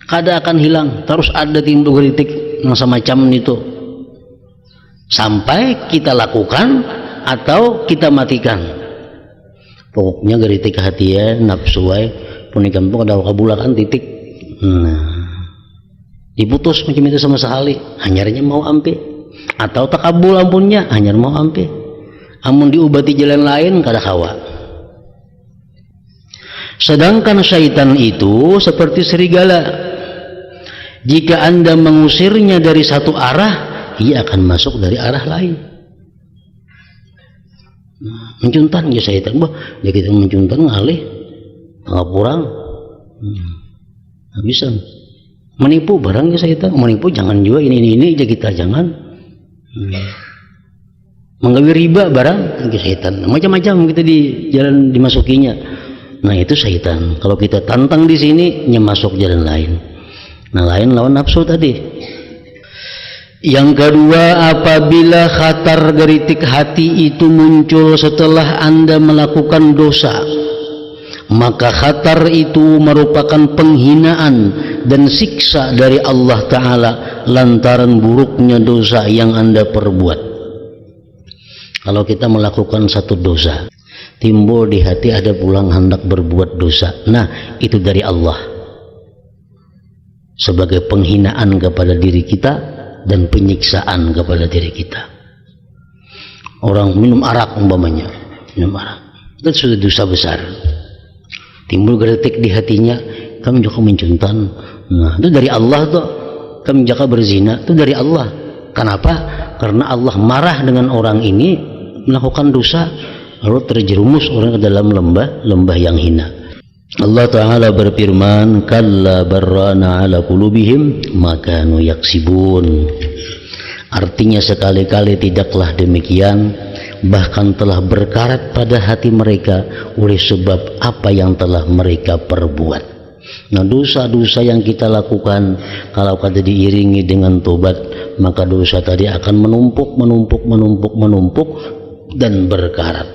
kada akan hilang, terus ada timbul geritik yang semacam itu sampai kita lakukan atau kita matikan. Pokoknya geritik hati ya nafsu wae punikam itu kada kabulakan titik. Diputus macam itu sama sekali, hanyarnya mau ampe atau takabul ampunnya hanyar mau ampe, amun diobati jalan lain kada kawa. Sedangkan syaitan itu seperti serigala, jika Anda mengusirnya dari satu arah, ia akan masuk dari arah lain. Mencuntan ya syaitan, bah ya kita mencuntan ngalih ngapurang, bisa menipu barang ya syaitan, menipu jangan juga ini aja kita jangan. Menggawi riba barang ya syaitan, macam-macam kita di jalan dimasukinya. Nah itu syaitan. Kalau kita tantang di sini, masuk jalan lain. Nah lain lawan nafsu tadi. Yang kedua, apabila khatar geritik hati itu muncul setelah Anda melakukan dosa, maka khatar itu merupakan penghinaan dan siksa dari Allah Ta'ala lantaran buruknya dosa yang Anda perbuat. Kalau kita melakukan satu dosa, timbul di hati ada pulang hendak berbuat dosa, nah itu dari Allah sebagai penghinaan kepada diri kita dan penyiksaan kepada diri kita. Orang minum arak umpamanya, minum arak itu sudah dosa besar, timbul geritik di hatinya, kami juga mencuntan, nah itu dari Allah tuh. Kami juga berzina, itu dari Allah. Kenapa? Karena Allah marah dengan orang ini melakukan dosa, lalu terjerumus orang ke dalam lembah yang hina. Allah Ta'ala berfirman, kalla barrana ala qulubihim ma kanu yaksibun. Artinya sekali-kali tidaklah demikian, bahkan telah berkarat pada hati mereka oleh sebab apa yang telah mereka perbuat. Nah dosa-dosa yang kita lakukan kalau kada diiringi dengan tobat, maka dosa tadi akan menumpuk dan berkarat.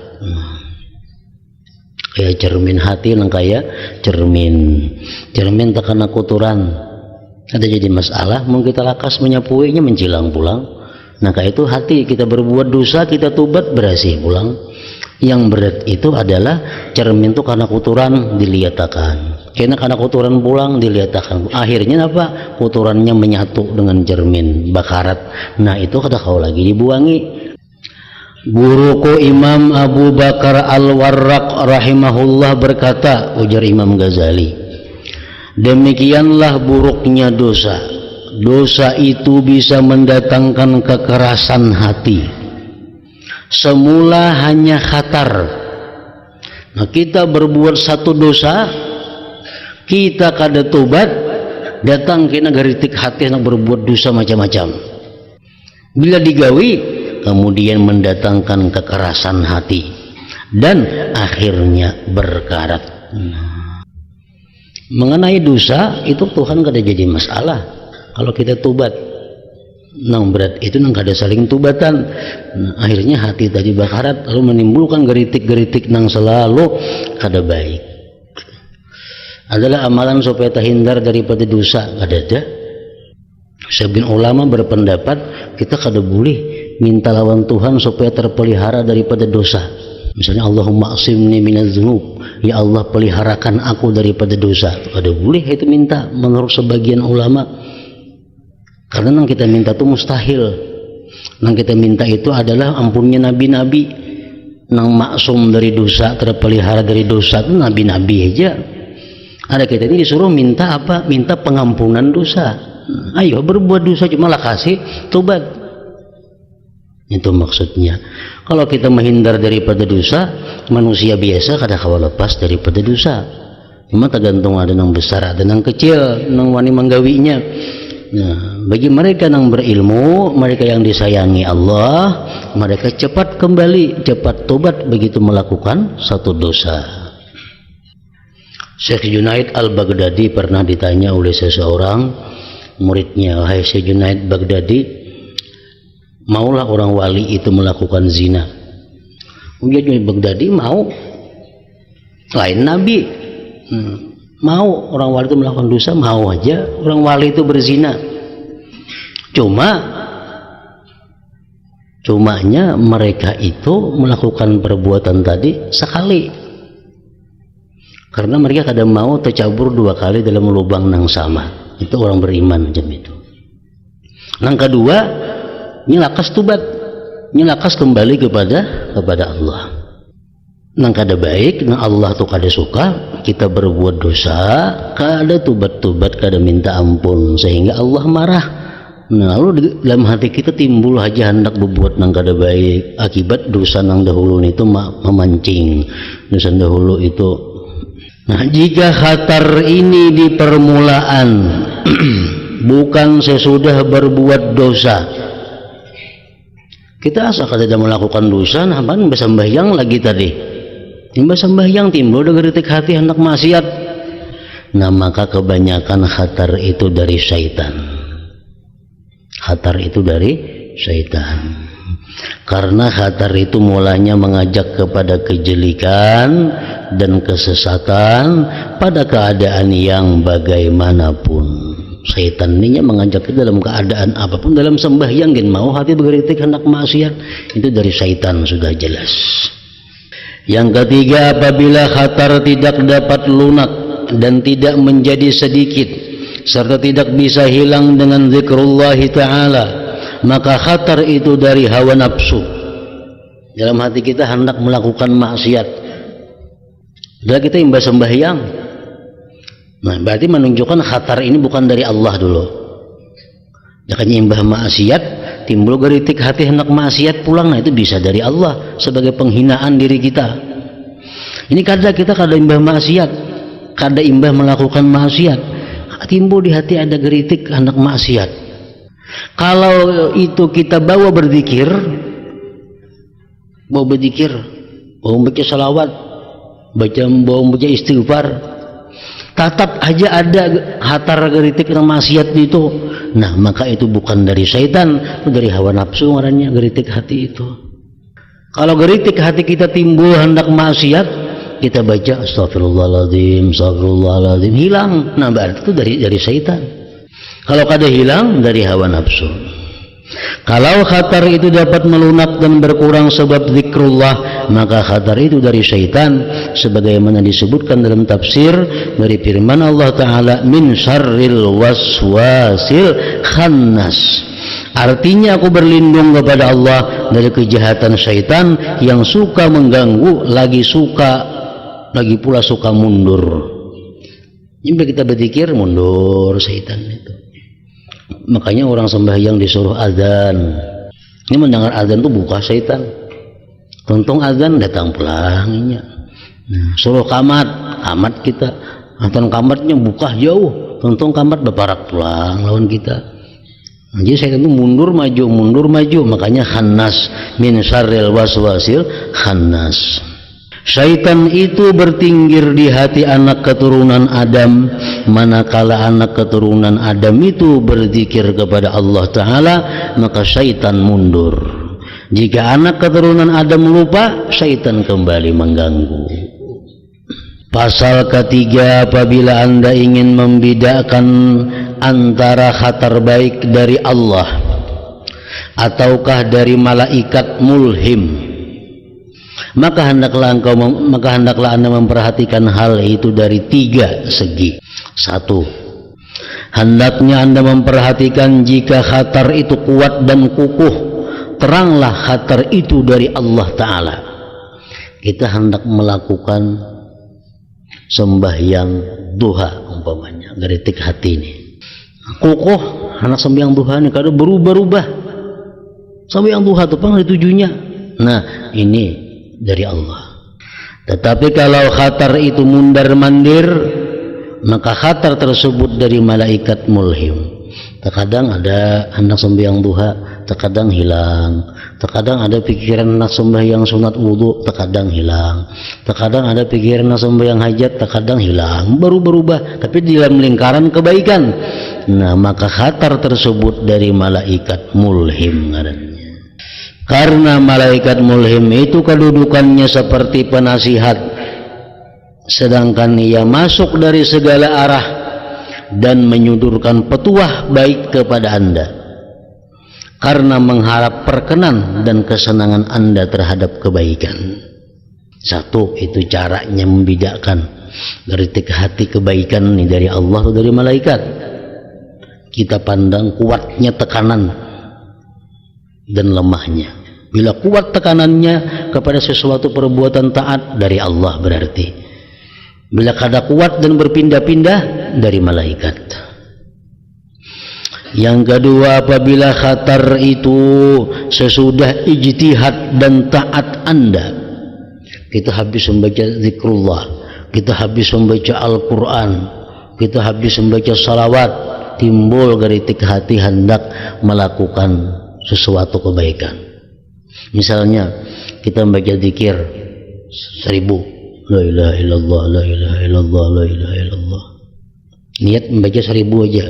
Kayak cermin hati nang kaya cermin takana kotoran ada jadi masalah, mau kita lakas menyapuinya mencilang pulang. Nah kayak itu hati kita berbuat dosa, kita tobat berasih pulang. Yang berat itu adalah cermin itu karena kotoran diliatakan, karena kotoran pulang diliatakan, akhirnya apa, kotorannya menyatu dengan cermin bakarat. Nah itu kada kau lagi dibuangi. Guruku Imam Abu Bakar Al-Warraq rahimahullah berkata, ujar Imam Ghazali, demikianlah buruknya dosa. Dosa itu bisa mendatangkan kekerasan hati. Semula hanya khatar. Nah kita berbuat satu dosa, kita kada tobat, datang kena geritik hati nak berbuat dosa macam-macam. Bila digawi, kemudian mendatangkan kekerasan hati dan akhirnya berkarat. Mengenai dosa itu Tuhan kada jadi masalah kalau kita tobat. Nang berat itu nang kada saling tubatan. Nah, akhirnya hati tadi bakarat lalu menimbulkan geritik-geritik nang selalu kada baik. Adalah amalan supaya terhindar daripada dosa ada. Sebagian ulama berpendapat kita kada boleh minta lawan Tuhan supaya terpelihara daripada dosa. Misalnya Allahumma asimni minaz dzunub, ya Allah peliharakan aku daripada dosa. Ada boleh itu minta menurut sebagian ulama. Karena yang kita minta itu mustahil. Yang kita minta itu adalah ampunnya nabi-nabi. Yang maksum dari dosa, terpelihara dari dosa itu nabi-nabi aja. Ada kita ini disuruh minta apa? Minta pengampunan dosa. Ayo berbuat dosa cuma lah kasih tobat. Itu maksudnya. Kalau kita menghindar daripada dosa, manusia biasa kadang kala lepas daripada dosa. Cuma tergantung ada yang besar, ada yang kecil, yang wani menggawinya. Nah, bagi mereka yang berilmu, mereka yang disayangi Allah, mereka cepat kembali, cepat tobat begitu melakukan satu dosa. Syekh Junaid Al-Baghdadi pernah ditanya oleh seseorang muridnya, "Hai Syekh Junaid Baghdadi, maulah orang wali itu melakukan zina?" Kemudian Baghdadi mau, lain nabi. Mau orang wali itu melakukan dosa, mau aja orang wali itu berzina. Cumanya mereka itu melakukan perbuatan tadi sekali, karena mereka kadang mau tercabur 2 kali dalam lubang yang sama. Itu orang beriman macam itu. Yang kedua, nyelakas tubat, nyelakas kembali kepada Allah. Nang kada baik, nang Allah tuh kada suka kita berbuat dosa, kada tubat-tubat, kada minta ampun, sehingga Allah marah. Nah, lalu dalam hati kita timbul aja hendak berbuat nang kada baik, akibat dosa nang dahulu itu memancing. Dosa dahulu itu. Nah, jika khatar ini di permulaan bukan sesudah berbuat dosa, kita asal kada melakukan dosa, nah kan bersembahyang lagi tadi. Timbul sembahyang, timbul udah geritik hati hendak maksiat. Nah, maka kebanyakan khatar itu dari syaitan. Khatar itu dari syaitan. Karena khatar itu mulanya mengajak kepada kejelikan dan kesesatan pada keadaan yang bagaimanapun. Syaitan ini mengajak kita dalam keadaan apapun, dalam sembahyang gen mau hati bergeritik hendak maksiat, itu dari syaitan sudah jelas. Yang ketiga, apabila khatar tidak dapat lunak dan tidak menjadi sedikit serta tidak bisa hilang dengan zikrullah ta'ala, maka khatar itu dari hawa nafsu. Dalam hati kita hendak melakukan maksiat, dan kita imbas sembahyang, nah berarti menunjukkan khatar ini bukan dari Allah dulu. Jangan imbah maksiat, timbul geritik hati hendak maksiat pulang, nah itu bisa dari Allah sebagai penghinaan diri kita. Ini kadang kita kada imbah maksiat, kada imbah melakukan maksiat, timbul di hati ada geritik hendak maksiat. Kalau itu kita bawa berzikir, bawa baca salawat, bawa istighfar, tatap aja ada hatar geritik dan maksiat itu, nah maka itu bukan dari syaitan, itu dari hawa nafsu ngarannya geritik hati itu. Kalau geritik hati kita timbul hendak maksiat, kita baca astagfirullahaladzim, astagfirullahaladzim, hilang. Nah berarti itu dari syaitan. Kalau kada hilang, dari hawa nafsu. Kalau khatar itu dapat melunak dan berkurang sebab zikrullah, maka khatar itu dari syaitan, sebagaimana disebutkan dalam tafsir dari firman Allah Ta'ala, min syarril waswasil khannas. Artinya aku berlindung kepada Allah dari kejahatan syaitan yang suka mengganggu, lagi pula suka mundur. Jika kita berzikir, mundur syaitan itu. Makanya orang sembahyang disuruh azan. Ini mendengar azan itu buka syaitan. Tonton azan datang pulangnya. Nah, suruh kamat kita. Tonton kamatnya buka jauh. Tonton kamat berparak pulang lawan kita. Nah, jadi syaitan itu mundur maju. Makanya khannas, min syarril waswasil khannas. Syaitan itu bertinggir di hati anak keturunan Adam manakala anak keturunan Adam itu berzikir kepada Allah Ta'ala, maka syaitan mundur. Jika anak keturunan Adam lupa, syaitan kembali mengganggu. Pasal ketiga, apabila Anda ingin membedakan antara khatar baik dari Allah ataukah dari malaikat mulhim, Maka hendaklah Anda memperhatikan hal itu dari 3 segi. 1, hendaknya Anda memperhatikan jika khatar itu kuat dan kukuh, teranglah khatar itu dari Allah Ta'ala. Kita hendak melakukan sembahyang duha umpamanya, geritik hati ini kukuh, anak sembahyang duha ini kadang berubah-ubah. Sembahyang duha itu apa tujuannya? Nah, ini dari Allah. Tetapi kalau khatar itu mundar-mandir, maka khatar tersebut dari malaikat mulhim. Terkadang ada hendak sembahyang duha, terkadang hilang. Terkadang ada pikiran hendak sembahyang sunat wudu, terkadang hilang. Terkadang ada pikiran hendak sembahyang hajat, terkadang hilang. Berubah-ubah, tapi di dalam lingkaran kebaikan. Nah, maka khatar tersebut dari malaikat mulhim ngarannya. Karena malaikat mulhim itu kedudukannya seperti penasihat, sedangkan ia masuk dari segala arah dan menyodorkan petuah baik kepada Anda karena mengharap perkenan dan kesenangan Anda terhadap kebaikan. 1, itu caranya membedakan geritik hati kebaikan ini dari Allah atau dari malaikat. Kita pandang kuatnya tekanan dan lemahnya. Bila kuat tekanannya kepada sesuatu perbuatan taat, dari Allah berarti. Bila kada kuat dan berpindah-pindah, dari malaikat. Yang kedua, apabila khatar itu sesudah ijtihad dan taat Anda, kita habis membaca zikrullah, kita habis membaca Al-Quran, kita habis membaca salawat, timbul geritik hati hendak melakukan sesuatu kebaikan. Misalnya kita membaca zikir 1000, la ilaha illallah, la ilaha illallah, la ilaha illallah. Niat membaca 1000 aja.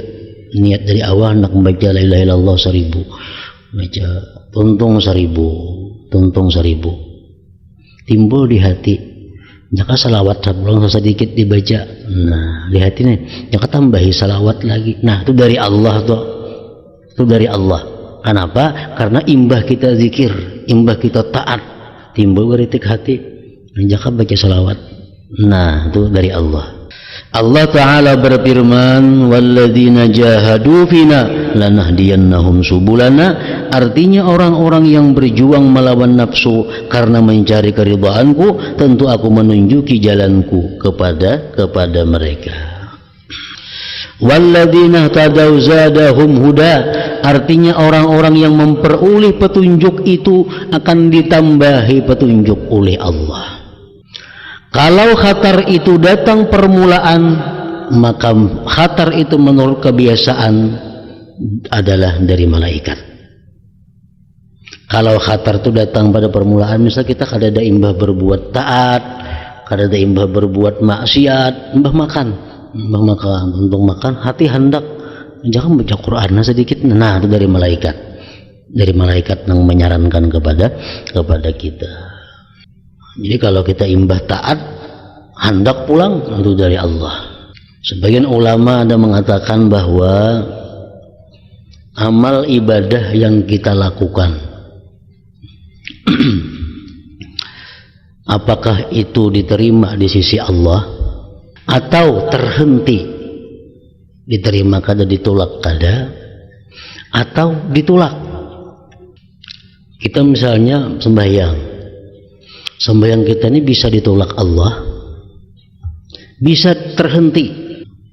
Niat dari awal nak membaca la ilaha illallah 1000. Baca tuntung 1000, tuntung 1000. Timbul di hati. Jika salawat sebelum sedikit dibaca, nah di hati nih, jika tambahi salawat lagi. Nah, itu dari Allah tuh. Itu dari Allah. Kenapa? Karena imbah kita zikir, imbah kita taat, timbul geritik hati. Jika baca salawat. Nah, itu dari Allah. Allah Ta'ala berfirman, walladzina jahadu fina lanahdiyannahum subulana. Artinya orang-orang yang berjuang melawan nafsu karena mencari keridhaanku, tentu aku menunjuki jalanku kepada mereka. Walladzina tadau zadahum huda. Artinya orang-orang yang memperoleh petunjuk itu akan ditambahi petunjuk oleh Allah. Kalau khatar itu datang permulaan, maka khatar itu menurut kebiasaan adalah dari malaikat. Kalau khatar itu datang pada permulaan, misal kita kada ada imbah berbuat taat, kada ada imbah berbuat maksiat, imbah makan, untuk makan hati hendak jangan baca Quran sedikit. Nah, itu dari malaikat yang menyarankan kepada kita. Jadi kalau kita imbah taat, hendak pulang, itu dari Allah. Sebagian ulama ada mengatakan bahwa amal ibadah yang kita lakukan, apakah itu diterima di sisi Allah atau terhenti, diterima kada, ditolak kada, atau ditolak. Kita misalnya sembahyang kita ini bisa ditolak Allah, bisa terhenti,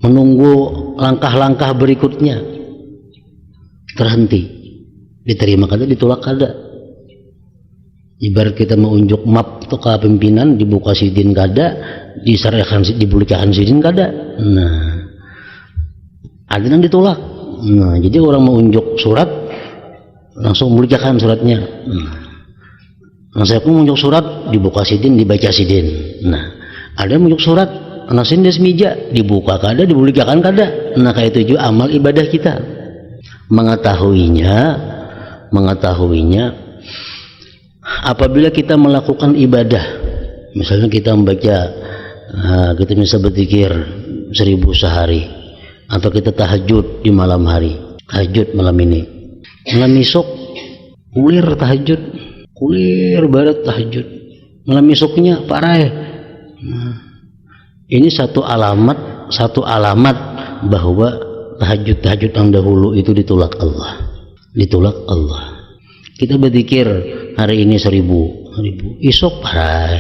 menunggu langkah-langkah berikutnya, terhenti, diterima kada, ditolak kada. Ibarat kita menunjuk map ke pimpinan, dibuka sidin kada, disarahkan, dibulikakan sidin kada. Nah, ada yang ditolak. Nah, jadi orang menunjuk surat, langsung membulikakan suratnya. Nah, saya pun menunjuk surat, dibuka sidin, dibaca sidin. Nah, ada yang menunjuk surat, anak sidin di meja, dibuka kada, dibulikakan kada. Nah, kayak itu juga amal ibadah kita. Mengetahuinya apabila kita melakukan ibadah, misalnya kita membaca, kita bisa berzikir 1000 sehari, atau kita tahajud di malam hari, tahajud malam ini, malam esok kulir tahajud, kulir barat tahajud, malam esoknya parah. Nah, ini satu alamat bahwa tahajud yang dahulu itu ditolak Allah. Kita berzikir hari ini 1000, esok parah.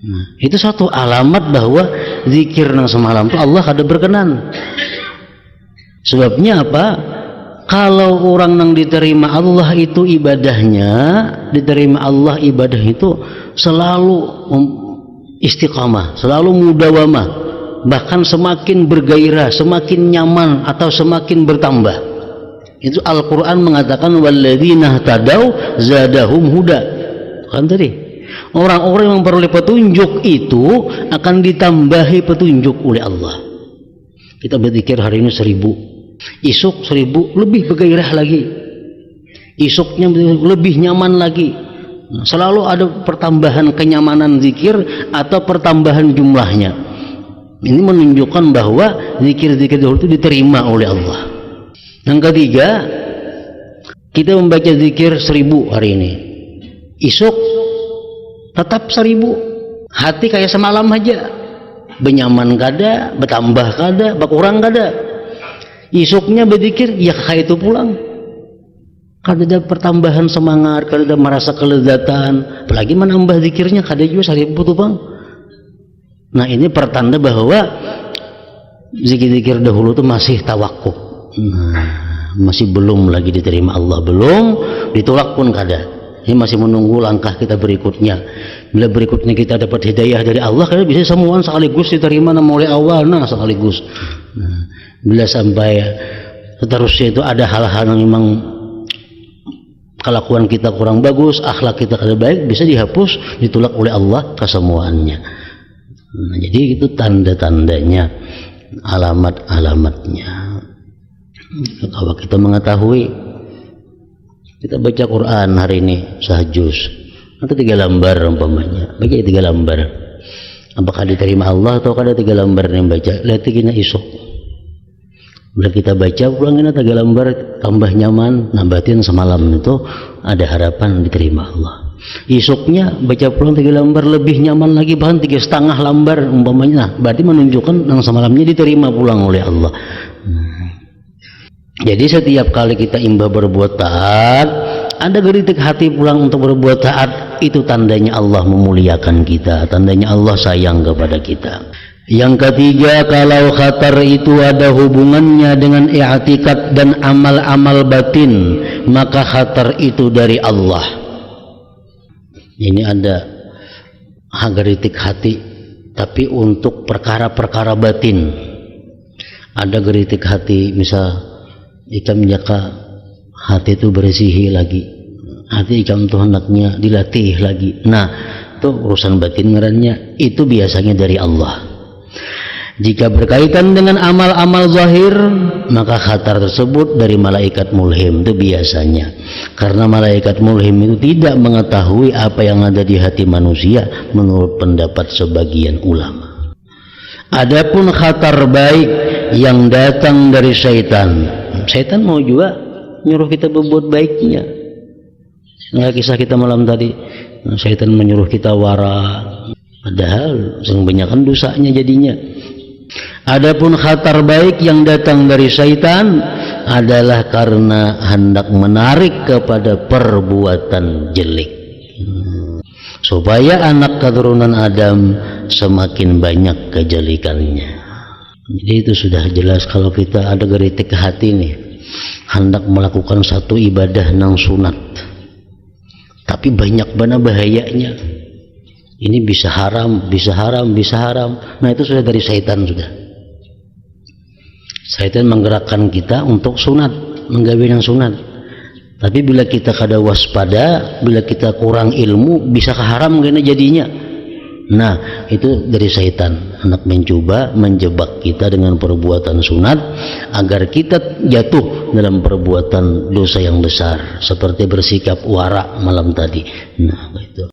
Nah, itu satu alamat bahwa zikir nang semalam itu Allah kada berkenan. Sebabnya apa? Kalau orang nang diterima Allah itu ibadahnya, diterima Allah ibadah itu selalu istiqamah, selalu mudawamah, bahkan semakin bergairah, semakin nyaman atau semakin bertambah. Itu Al-Quran mengatakan walladzina tadau zadahum huda. Kan tadi orang-orang yang memperoleh petunjuk itu akan ditambahi petunjuk oleh Allah. Kita berzikir hari ini 1000, esok 1000 lebih bergairah lagi, esoknya lebih nyaman lagi. Selalu ada pertambahan kenyamanan zikir atau pertambahan jumlahnya. Ini menunjukkan bahwa zikir-zikir dahulu itu diterima oleh Allah. Yang ketiga, kita membaca zikir 1000 hari ini, esok tetap 1000, hati kayak semalam aja, benyaman kada, bertambah kada, berkurang kada. Esoknya berzikir ya kayak itu pulang, kada ada pertambahan semangat, kada ada merasa kelezatan, apalagi menambah zikirnya kada juga 1000 tuh bang. Nah ini pertanda bahwa zikir-zikir dahulu tuh masih tawakuf. Nah, masih belum lagi diterima Allah, belum ditolak pun kada. Ini masih menunggu langkah kita berikutnya. Bila berikutnya kita dapat hidayah dari Allah, kada bisa semuaan sekaligus diterima oleh Allah, nah sekaligus. Nah, bila sampai seterusnya itu ada hal-hal yang memang kelakuan kita kurang bagus, akhlak kita kada baik, bisa dihapus, ditolak oleh Allah kesemuanya. Nah, jadi itu tanda-tandanya, alamat-alamatnya. Kalau kita mengetahui, kita baca Quran hari ini sahjuz, atau 3 lembar umpamanya, baca 3 lembar, apakah diterima Allah atau kada 3 lembar yang baca, lihat kita esok. Bila kita baca pulang ini 3 lembar tambah nyaman, nambahin semalam itu ada harapan diterima Allah. Esoknya baca pulang 3 lembar lebih nyaman lagi, bahkan 3,5 lembar umpamanya, nah, berarti menunjukkan yang semalamnya diterima pulang oleh Allah. Jadi setiap kali kita imbah berbuat taat, ada geritik hati pulang untuk berbuat taat, itu tandanya Allah memuliakan kita, tandanya Allah sayang kepada kita. Yang ketiga, kalau khatar itu ada hubungannya dengan i'tikad dan amal-amal batin, maka khatar itu dari Allah. Ini ada geritik hati, tapi untuk perkara-perkara batin. Ada geritik hati, misal ikam jaka hati itu bersihi lagi, hati ikam tuh hendaknya dilatih lagi. Nah, itu urusan batin ngarannya, itu biasanya dari Allah. Jika berkaitan dengan amal-amal zahir, maka khatar tersebut dari malaikat mulhim, itu biasanya. Karena malaikat mulhim itu tidak mengetahui apa yang ada di hati manusia, menurut pendapat sebagian ulama. Adapun khatar baik yang datang dari syaitan, syaitan mau juga nyuruh kita berbuat baiknya. Nggak kisah kita malam tadi, syaitan menyuruh kita wara, padahal kebanyakan dosanya jadinya. Adapun khatar baik yang datang dari syaitan adalah karena hendak menarik kepada perbuatan jelek, supaya anak keturunan Adam semakin banyak kejelekannya. Jadi itu sudah jelas kalau kita ada geritik hati nih, hendak melakukan satu ibadah nang sunat, tapi banyak banget bahayanya. Ini bisa haram, bisa haram, bisa haram. Nah itu sudah dari syaitan sudah. Syaitan menggerakkan kita untuk sunat, menggawe yang sunat. Tapi bila kita kada waspada, bila kita kurang ilmu, bisa keharam gini jadinya. Nah itu dari syaitan, hendak mencoba menjebak kita dengan perbuatan sunat agar kita jatuh dalam perbuatan dosa yang besar, seperti bersikap wara malam tadi. Nah itu.